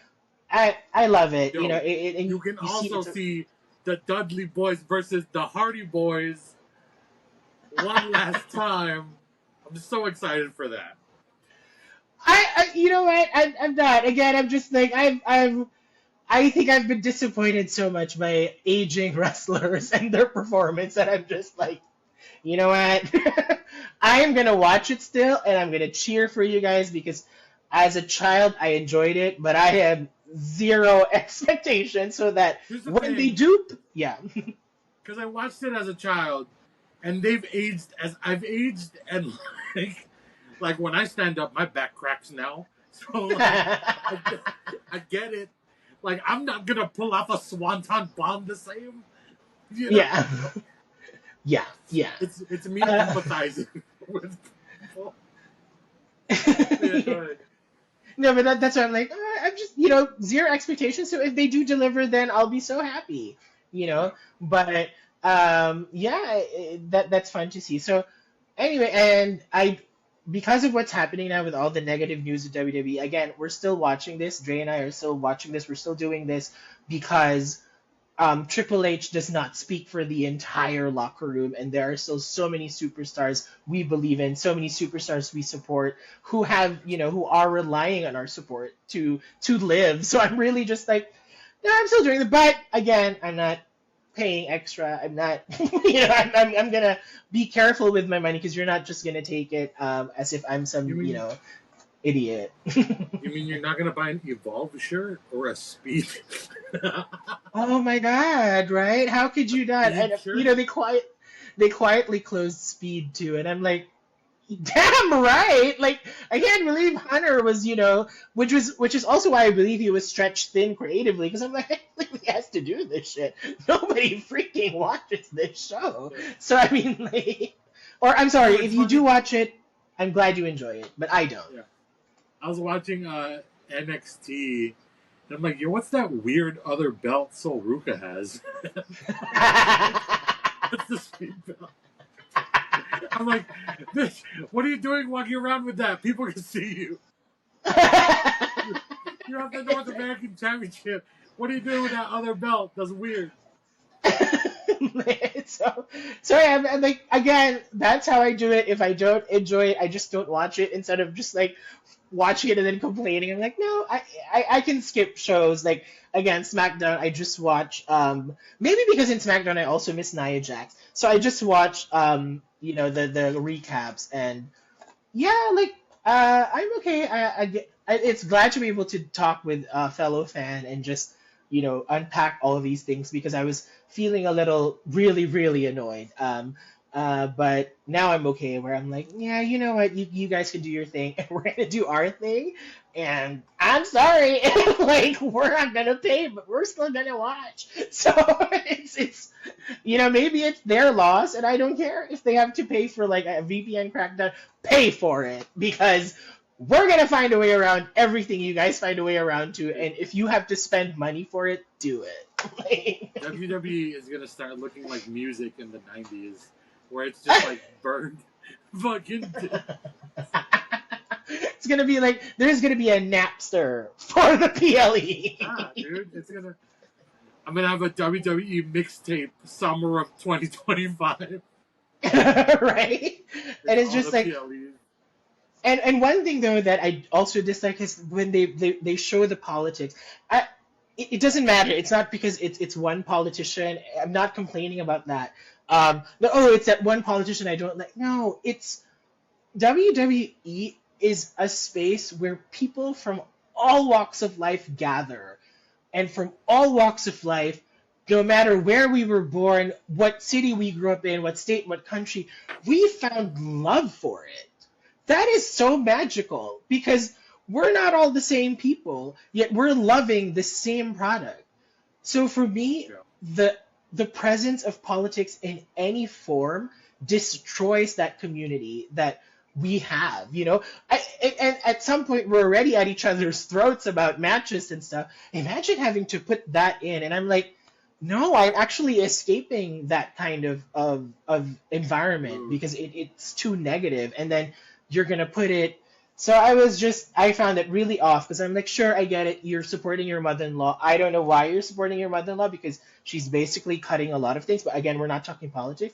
I love it. Yo, And you can you see also see the Dudley Boys versus the Hardy Boys one last time. I'm so excited for that. you know what? I'm not. Again, I'm just like I think I've been disappointed so much by aging wrestlers and their performance that I'm just like, you know what? I am gonna watch it still, and I'm gonna cheer for you guys because as a child I enjoyed it, but I had zero expectations. So that Here's the when they thing, do, yeah, because I watched it as a child, and they've aged as I've aged, and like when I stand up, my back cracks now. So like, I get it. Like I'm not gonna pull off a swanton bomb the same, you know. yeah. Yeah, yeah. It's me Uh, empathizing with people. Yeah, go ahead. no, but that's why I'm like, I'm just, zero expectations. So if they do deliver, then I'll be so happy, you Yeah. know. But yeah, that's fun to see. So anyway, and because of what's happening now with all the negative news of WWE, again, we're still watching this. Dre and I are still watching this. We're still doing this because Triple H does not speak for the entire locker room, and there are still so many superstars we believe in, so many superstars we support who who are relying on our support to live. So I'm really just like, no, I'm still doing it, but again, I'm not paying extra. I'm not, I'm gonna be careful with my money because you're not just gonna take it as if I'm You some, mean idiot. you mean you're not gonna buy an Evolve shirt or a Speed Oh my God, right? How could you not? Speed And shirt? they quietly closed Speed too, and I'm like, damn right. Like I can't believe Hunter was, which is also why I believe he was stretched thin creatively because I'm like, he has to do this shit. Nobody freaking watches this show. Yeah. So I mean, like, or I'm sorry, It's if you do funny. watch it, I'm glad you enjoy it, but I don't. Yeah. I was watching NXT, and I'm like, yo, what's that weird other belt Sol Ruka has? What's the Speed belt? I'm like, this. What are you doing walking around with that? People can see you. You have the North American Championship. What are you doing with that other belt? That's weird. so yeah, I'm like again, that's how I do it. If I don't enjoy it, I just don't watch it instead of just like watching it and then complaining. I'm like, no, I can skip shows. Like again, SmackDown, I just watch maybe because in SmackDown I also miss Nia Jax. So I just watch the recaps and yeah, like I'm okay. It's glad to be able to talk with a fellow fan and just unpack all of these things because I was feeling a little really really annoyed. But now I'm okay where I'm like, yeah, you know what, you guys can do your thing and we're gonna do our thing. And I'm sorry, like we're not gonna pay, but we're still gonna watch. So it's maybe it's their loss, and I don't care if they have to pay for like a VPN crackdown. Pay for it because we're gonna find a way around everything you guys find a way around to, and if you have to spend money for it, do it. WWE is gonna start looking like music in the '90s, where it's just like burned fucking. It's gonna be like there's gonna be a Napster for the PLE. Dude, it's gonna. I'm gonna have a WWE mixtape summer of 2025. Right? And It's it's all just the like, PLEs. and one thing though that I also dislike is when they show the politics. It doesn't matter. It's not because it's one politician. I'm not complaining about that. It's that one politician I don't like. No, it's WWE is a space where people from all walks of life gather, and from all walks of life, no matter where we were born, what city we grew up in, what state, what country, we found love for it. That is so magical because we're not all the same people, yet we're loving the same product. So for me, Yeah. the presence of politics in any form destroys that community that we have. And at some point we're already at each other's throats about matches and stuff. Imagine having to put that in, and I'm like, no, I'm actually escaping that kind of environment Ooh. because it's too negative, and then you're gonna put it. So I found it really off because I'm like, sure, I get it. You're supporting your mother-in-law. I don't know why you're supporting your mother-in-law because she's basically cutting a lot of things. But again, we're not talking politics.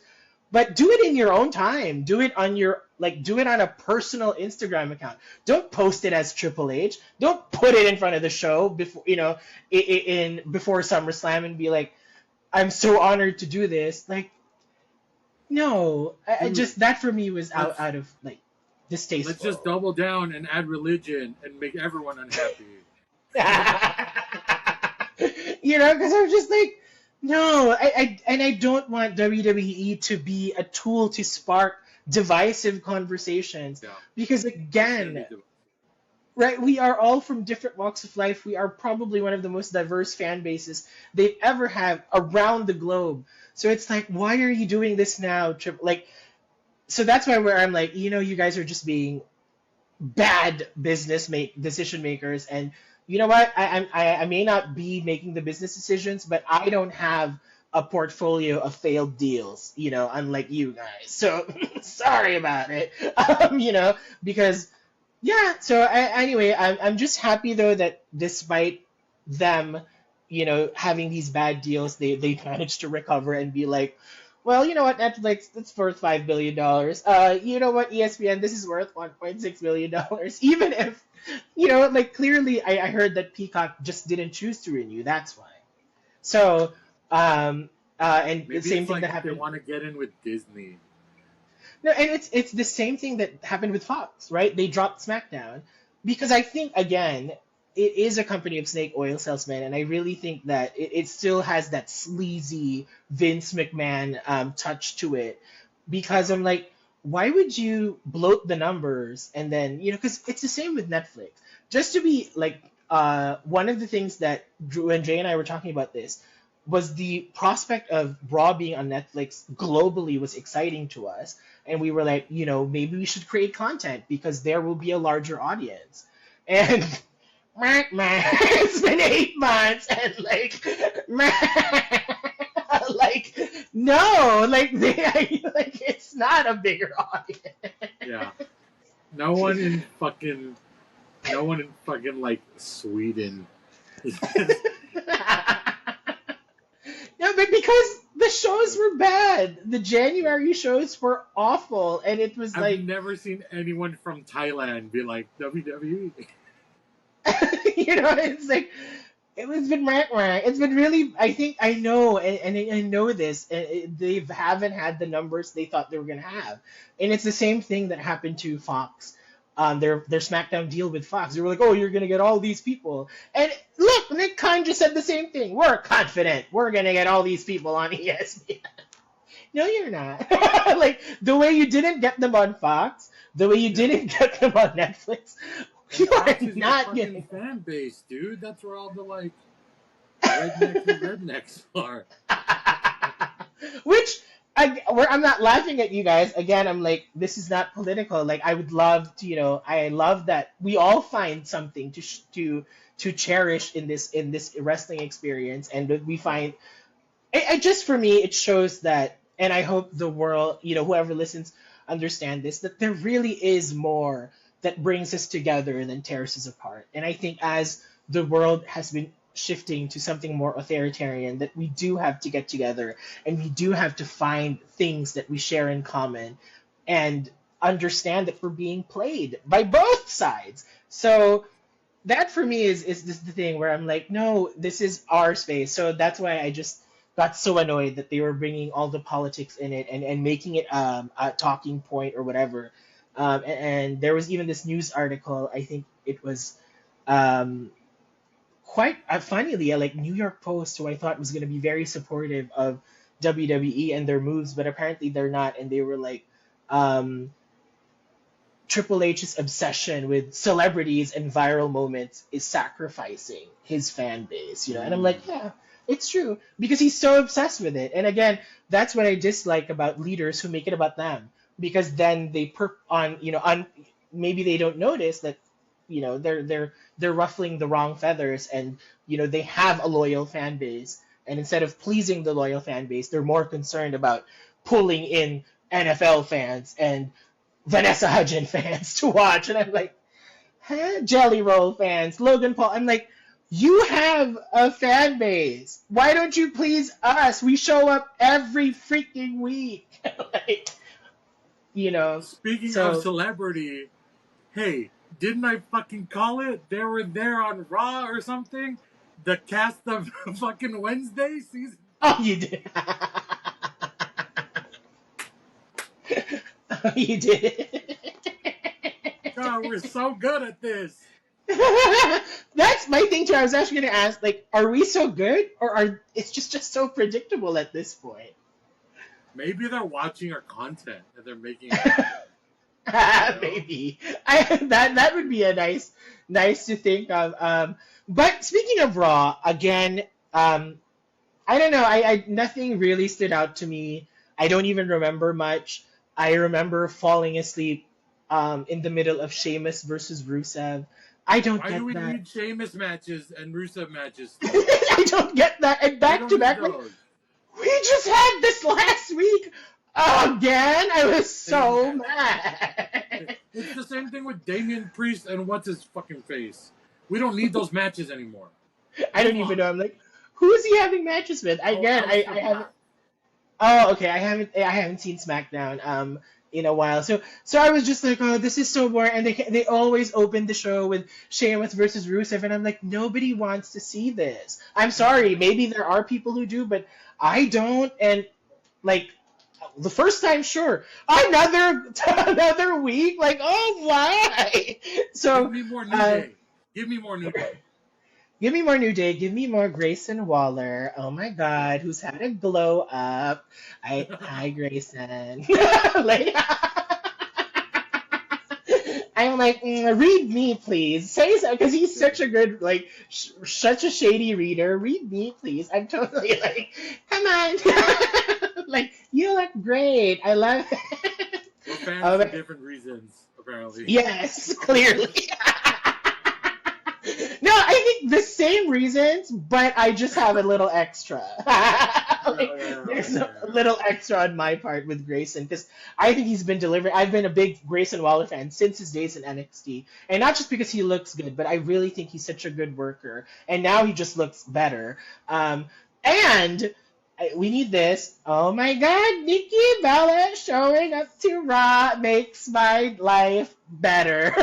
But do it in your own time. Do it on do it on a personal Instagram account. Don't post it as Triple H. Don't put it in front of the show before before SummerSlam and be like, I'm so honored to do this. Like, no, I Dude, just that for me was let's out of like let's just distasteful. double down and add religion and make everyone unhappy. Because I'm just like, no, I don't want WWE to be a tool to spark divisive conversations Yeah, because it shouldn't again, be doing. right, we are all from different walks of life. We are probably one of the most diverse fan bases they've ever had around the globe. So it's like, why are you doing this now? Like, so that's why where I'm like, you guys are just being bad decision makers, and you know what? I may not be making the business decisions, but I don't have a portfolio of failed deals, unlike you guys. So sorry about it, because yeah. So anyway, I'm just happy though that despite them, having these bad deals, they managed to recover and be like, well, you know what, Netflix, that's worth $5 billion. You know what, ESPN, this is worth $1.6 billion. Even if, like clearly, I heard that Peacock just didn't choose to renew. That's why. So, and the Maybe same it's thing like that they happened. want to get in with Disney. No, and it's the same thing that happened with Fox, right? They dropped SmackDown because I think again it is a company of snake oil salesmen, and I really think that it still has that sleazy Vince McMahon touch to it. Because I'm like, why would you bloat the numbers and then because it's the same with Netflix. Just to be like, one of the things that Drew and Jay and I were talking about this was the prospect of Raw being on Netflix globally was exciting to us, and we were like, maybe we should create content because there will be a larger audience. And it's been 8 months, and like, like, no, like like it's not a bigger audience. Yeah. No one in fucking like Sweden. No, but because the shows were bad. The January shows were awful, and it was I've like, never seen anyone from Thailand be like WWE. it's like it's been it's been really. I think I know, and I know this. And they haven't had the numbers they thought they were gonna have, and it's the same thing that happened to Fox. Their SmackDown deal with Fox. They were like, oh, you're gonna get all these people, and look, Nick Khan just said the same thing. We're confident we're gonna get all these people on ESPN. No, you're not. Like the way you didn't get them on Fox, the way you didn't get them on Netflix. You are Fox is not the getting. fucking fan base, dude. That's where all the like rednecks are. Which I'm not laughing at you guys. Again, I'm like, this is not political. Like, I would love to, I love that we all find something to cherish in this wrestling experience, and that we find. I just for me, it shows that, and I hope the world, whoever listens, understand this, that there really is more that brings us together than tears us apart. And I think as the world has been shifting to something more authoritarian, that we do have to get together and we do have to find things that we share in common and understand that we're being played by both sides. So that for me is this the thing where I'm like, no, this is our space. So that's why I just got so annoyed that they were bringing all the politics in it and making it a talking point or whatever. And there was even this news article. I think it was um, quite funnily, like New York Post, who I thought was going to be very supportive of WWE and their moves, but apparently they're not. And they were like, um, Triple H's obsession with celebrities and viral moments is sacrificing his fan base, And I'm like, yeah, it's true because he's so obsessed with it. And again, that's what I dislike about leaders who make it about them, because then they maybe they don't notice that, they're ruffling the wrong feathers, and they have a loyal fan base, and instead of pleasing the loyal fan base, they're more concerned about pulling in NFL fans and Vanessa Hudgens fans to watch. And I'm like, huh? Jelly Roll fans, Logan Paul. I'm like, you have a fan base. Why don't you please us? We show up every freaking week. Like, Speaking so of celebrity, hey, didn't I fucking call it? They were there on Raw or something? The cast of fucking Wednesday season? oh, you did. Oh, you did. God, we're so good at this. That's my thing too. I was actually going to ask, like, are we so good, or are it's just so predictable at this point? Maybe they're watching our content and they're making it. Maybe that would be a nice to think of. But speaking of Raw, again, I don't know. I nothing really stood out to me. I don't even remember much. I remember falling asleep in the middle of Sheamus versus Rusev. I don't Why do get we that. need Sheamus matches and Rusev matches still? I don't get that. And We back don't to need back, like those. we just had this last week again. I was Same so match. mad. It's the same thing with Damian Priest and what's his fucking face. We don't need those matches anymore. I don't Move even on. know. I'm like, who is he having matches with? Oh, Again, I Aleister haven't. Black. Oh, okay. I haven't seen SmackDown in a while. So I was just like, oh, this is so boring. And they always open the show with Sheamus versus Rusev, and I'm like, nobody wants to see this. I'm sorry. Maybe there are people who do, but I don't. And like the first time, sure. Another week. Like, oh, why? Give So. me more New Uh, Day. Give me more New Day. Give me more New Day. Give me more Grayson Waller. Oh my God, who's had a glow up? Hi Grayson. Like, I'm like, read me, please. Say so, because he's such a good, like, such a shady reader. Read me, please. I'm totally like, come on. Like, you look great. I love it. We're fans Oh, for but- different reasons, apparently. yes, clearly. No, I think the same reasons, but I just have a little extra. Like, there's a little extra on my part with Grayson because I think he's been delivering. I've been a big Grayson Waller fan since his days in NXT, and not just because he looks good, but I really think he's such a good worker. And now he just looks better. And we need this. Oh my God, Nikki Bella showing up to Raw makes my life better.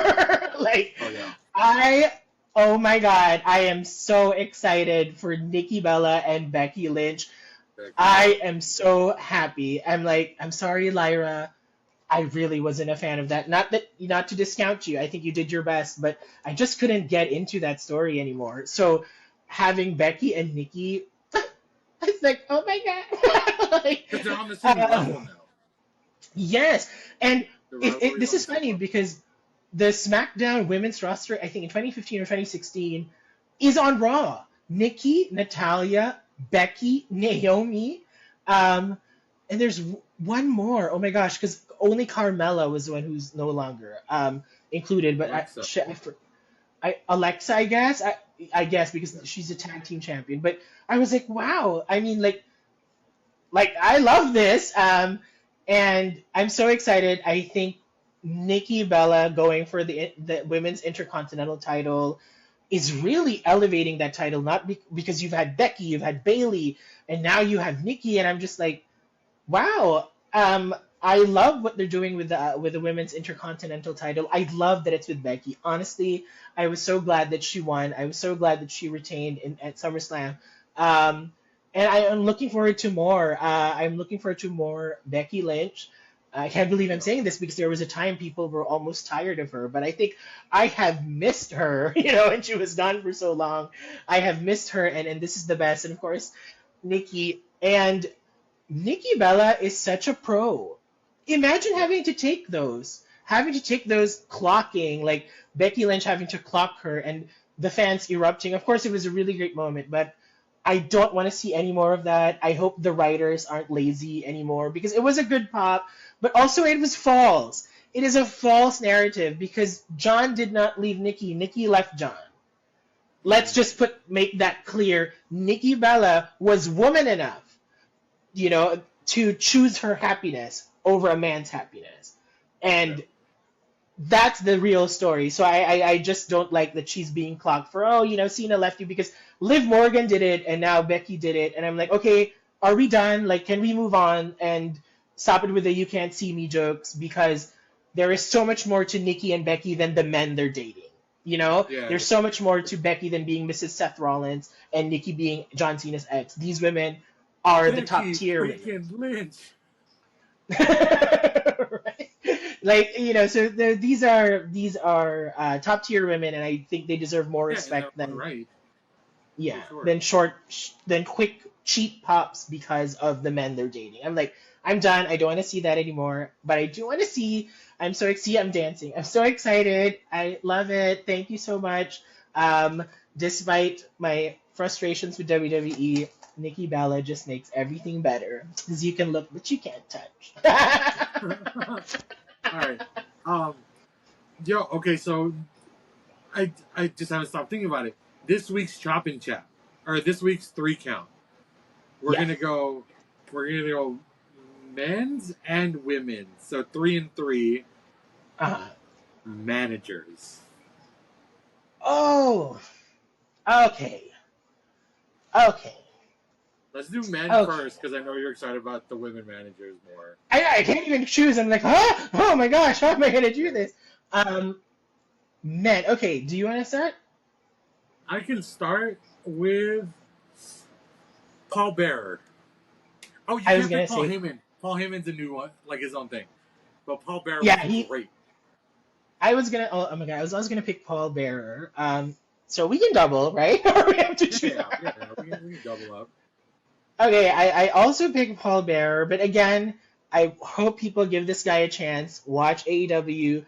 Like, Oh, yeah. oh my God, I am so excited for Nikki Bella and Becky Lynch. I am so happy. I'm like, I'm sorry, Lyra. I really wasn't a fan of that. Not to discount you. I think you did your best, but I just couldn't get into that story anymore. So having Becky and Nikki, it's like, oh my God. Like, Because they're on the same level now. yes, and The this rivalry's is on the same funny level. because the SmackDown women's roster, I think in 2015 or 2016, is on Raw. Nikki, Natalia, Becky, Naomi, and there's one more. Oh my gosh, because only Carmella was the one who's no longer included. But Alexa. Alexa, I guess, I guess because she's a tag team champion. But I was like, wow. I mean, like I love this, and I'm so excited. I think Nikki Bella going for the women's intercontinental title is really elevating that title. Not because you've had Becky, you've had Bayley, and now you have Nikki, and I'm just like, wow. I love what they're doing with the women's intercontinental title. I love that it's with Becky. Honestly, I was so glad that she won. I was so glad that she retained at SummerSlam. And I am looking forward to more. I'm looking forward to more Becky Lynch. I can't believe I'm saying this because there was a time people were almost tired of her, but I think I have missed her, and she was gone for so long. I have missed her, and this is the best. And of course, Nikki. And Nikki Bella is such a pro. Imagine having to take those clocking, like Becky Lynch having to clock her and the fans erupting. Of course, it was a really great moment, but I don't want to see any more of that. I hope the writers aren't lazy anymore because it was a good pop, but also it was false. It is a false narrative because John did not leave Nikki. Nikki left John. Let's just make that clear. Nikki Bella was woman enough, to choose her happiness over a man's happiness. And that's the real story. So I just don't like that she's being clocked for, Cena left you because Liv Morgan did it and now Becky did it. And I'm like, okay, are we done? Like, can we move on and stop it with the you can't see me jokes? Because there is so much more to Nikki and Becky than the men they're dating. There's so much more to Becky than being Mrs. Seth Rollins and Nikki being John Cena's ex. These women are the top tier women. Freaking Lynch. Right? Like, so these are top tier women, and I think they deserve more respect than than quick cheap pops because of the men they're dating. I'm like, I'm done. I don't want to see that anymore. But I do want to see. I'm dancing. I'm so excited. I love it. Thank you so much. Despite my frustrations with WWE, Nikki Bella just makes everything better because you can look, but you can't touch. All right. Okay, so I just haven't stopped thinking about it. This week's chop and chat, or this week's 3 count. We're Yeah. gonna go men's and women's. So 3 and 3 managers. Oh, okay. Okay. Let's do men first because I know you're excited about the women managers more. I can't even choose. I'm like, huh? Oh my gosh, how am I gonna do this? Men. Okay, do you want to start? I can start with Paul Bearer. Oh, you can't pick Paul Heyman. Paul Heyman's a new one, like his own thing. But Paul Bearer was great. I was gonna. Oh my god, I was gonna pick Paul Bearer. So we can double, right? Or we have to choose. Yeah, we can double up. Okay, I also picked Paul Bearer, but again, I hope people give this guy a chance. Watch AEW.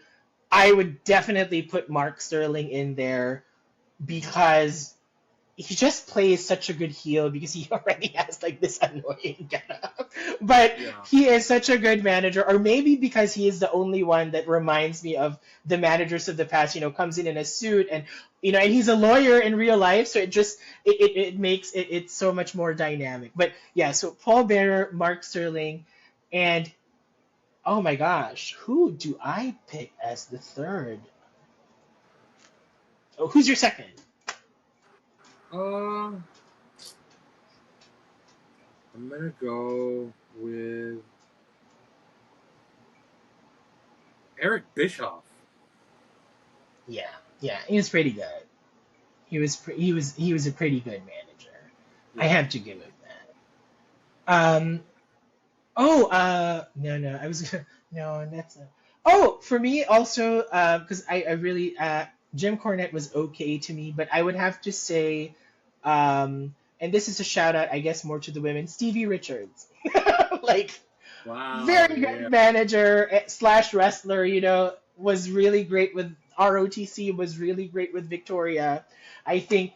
I would definitely put Mark Sterling in there because he just plays such a good heel because he already has like this annoying getup. But he is such a good manager, or maybe because he is the only one that reminds me of the managers of the past, comes in a suit and and he's a lawyer in real life, so it makes it so much more dynamic. But yeah, so Paul Bearer, Mark Sterling, and oh my gosh, who do I pick as the third? Oh, who's your second? I'm gonna go with Eric Bischoff. Yeah, he was pretty good. He was a pretty good manager. Yeah. I have to give him that. For me also, because I really Jim Cornette was okay to me, but I would have to say, and this is a shout out, I guess, more to the women, Stevie Richards. Very good manager / wrestler, was really great with ROTC, was really great with Victoria. I think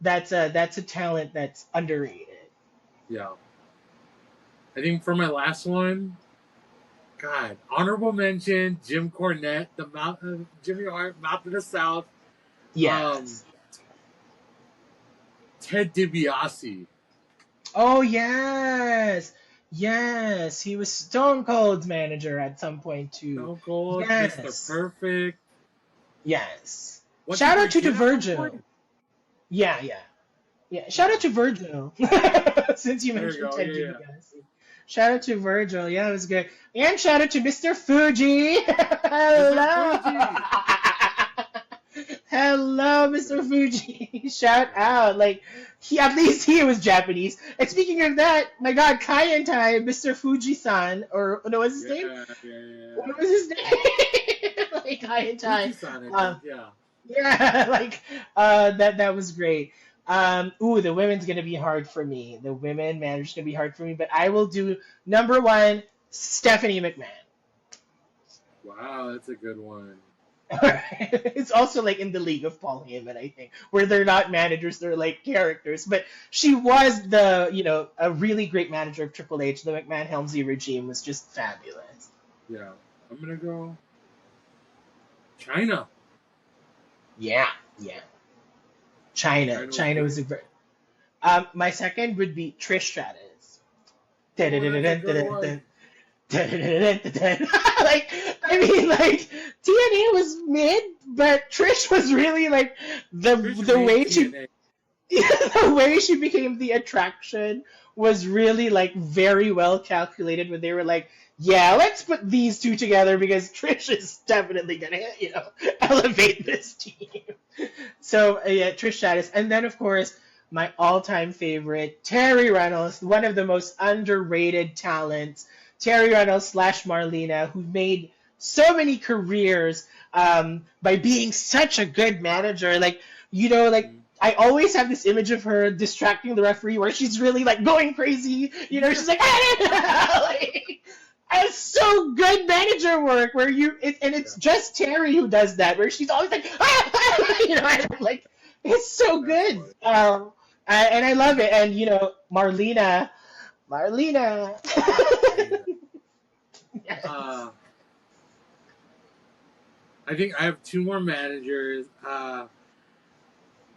that's a talent that's underrated. Yeah. I think for my last one, God, honorable mention, Jim Cornette, Jimmy Hart, Mouth of the South. Yes. Ted DiBiase. Oh, yes. Yes, he was Stone Cold's manager at some point, too. Stone Cold, yes. Mr. Perfect. Yes. Shout out to Virgil. Yeah. Shout out to Virgil. Since you mentioned Ted DiBiase. Shout out to Virgil. Yeah, it was good. And shout out to Mr. Fuji. Hello. Hello, Mr. Fuji. Shout out. At least he was Japanese. And speaking of that, my God, Kai and Tai, Mr. Fuji-san, or what was his name? Yeah. What was his name? Kai and Tai. Fuji-san, yeah. Yeah, that was great. The women's gonna be hard for me. The women manager's gonna be hard for me, but I will do number 1, Stephanie McMahon. Wow, that's a good one. It's also in the league of Paul Heyman, I think, where they're not managers, they're characters. But she was a really great manager of Triple H. The McMahon-Helmsley regime was just fabulous. Yeah, I'm gonna go China. Yeah. China was a great. My second would be Trish Stratus. TNA was mid, but Trish was really the way she became the attraction was really very well calculated. When they were let's put these two together because Trish is definitely gonna elevate this team. So Trish Stratus, and then of course my all-time favorite, Terri Runnels, one of the most underrated talents. Terri Runnels / Marlena, who made so many careers by being such a good manager. I always have this image of her distracting the referee where she's really going crazy. She's it's so good manager work where it's just Terri who does that, where she's always it's so good. And I love it. And Marlena. Yeah. Yes. I think I have two more managers.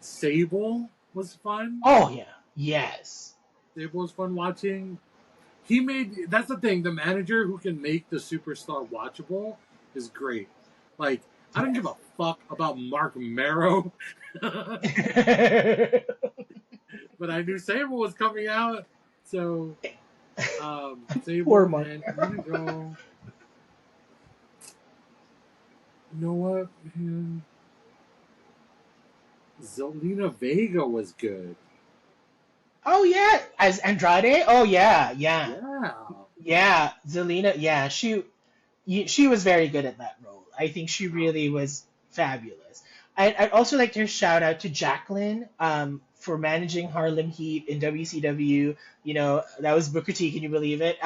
Sable was fun. Oh yeah. Yes. Sable was fun watching. That's the thing. The manager who can make the superstar watchable is great. Like I don't give a fuck about Mark Marrow, but I knew Sable was coming out, so Sable. Poor Mark. And I'm gonna go. You know what? Man? Zelina Vega was good. Oh yeah, as Andrade. Oh yeah. Yeah. Zelina. Yeah, she was very good at that role. I think she really was fabulous. I'd also like to shout out to Jacqueline for managing Harlem Heat in WCW. That was Booker T. Can you believe it?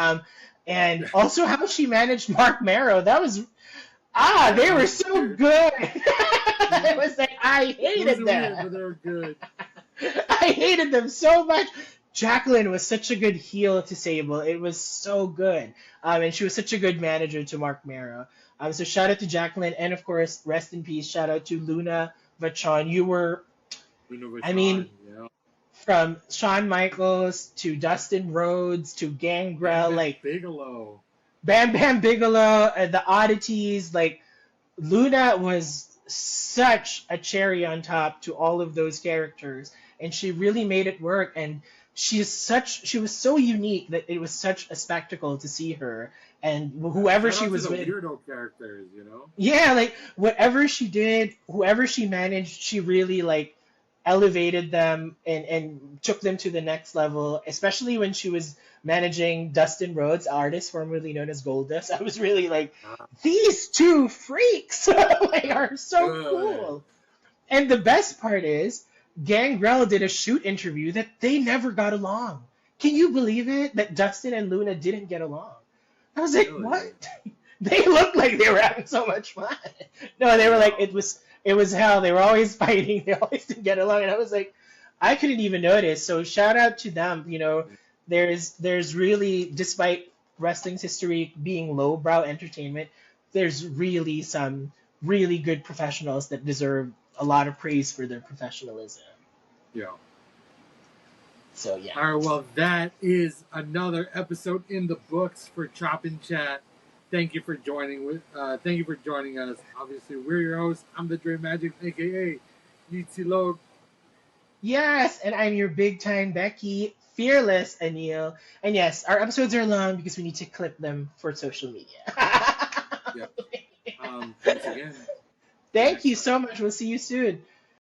And also how she managed Mark Marrow. That was they were so good. It was like I hated them. Weird, but they were good. I hated them so much. Jacqueline was such a good heel to Sable. It was so good. And she was such a good manager to Mark Marrow. So shout out to Jacqueline. And of course, rest in peace, shout out to Luna Vachon. You were, Yeah. from Shawn Michaels to Dustin Rhodes to Gangrel, Bigelow. Bam Bam Bigelow, the oddities, Luna was such a cherry on top to all of those characters, and she really made it work. And she was so unique that it was such a spectacle to see her. And whoever she was with, weirdo characters, yeah, whatever she did, whoever she managed, she really elevated them and took them to the next level. Especially when she was managing Dustin Rhodes, artist formerly known as Goldust. I was really these two freaks are so cool. And the best part is, Gangrel did a shoot interview that they never got along. Can you believe it? That Dustin and Luna didn't get along. I was like, Really? what? They looked like they were having so much fun. No, they were it was hell. They were always fighting. They always didn't get along. And I was like, I couldn't even notice. So shout out to them. There's really, despite wrestling's history being lowbrow entertainment, there's really some really good professionals that deserve a lot of praise for their professionalism. Yeah. So yeah. All right. Well, that is another episode in the books for Chop and Chat. Thank you for joining us. Obviously, we're your hosts. I'm the Dre Magic, aka Yitzi Log. Yes, and I'm your big time Becky, fearless Anil. And yes, our episodes are long because we need to clip them for social media. Yep. Thanks again. Thank you so much. We'll see you soon.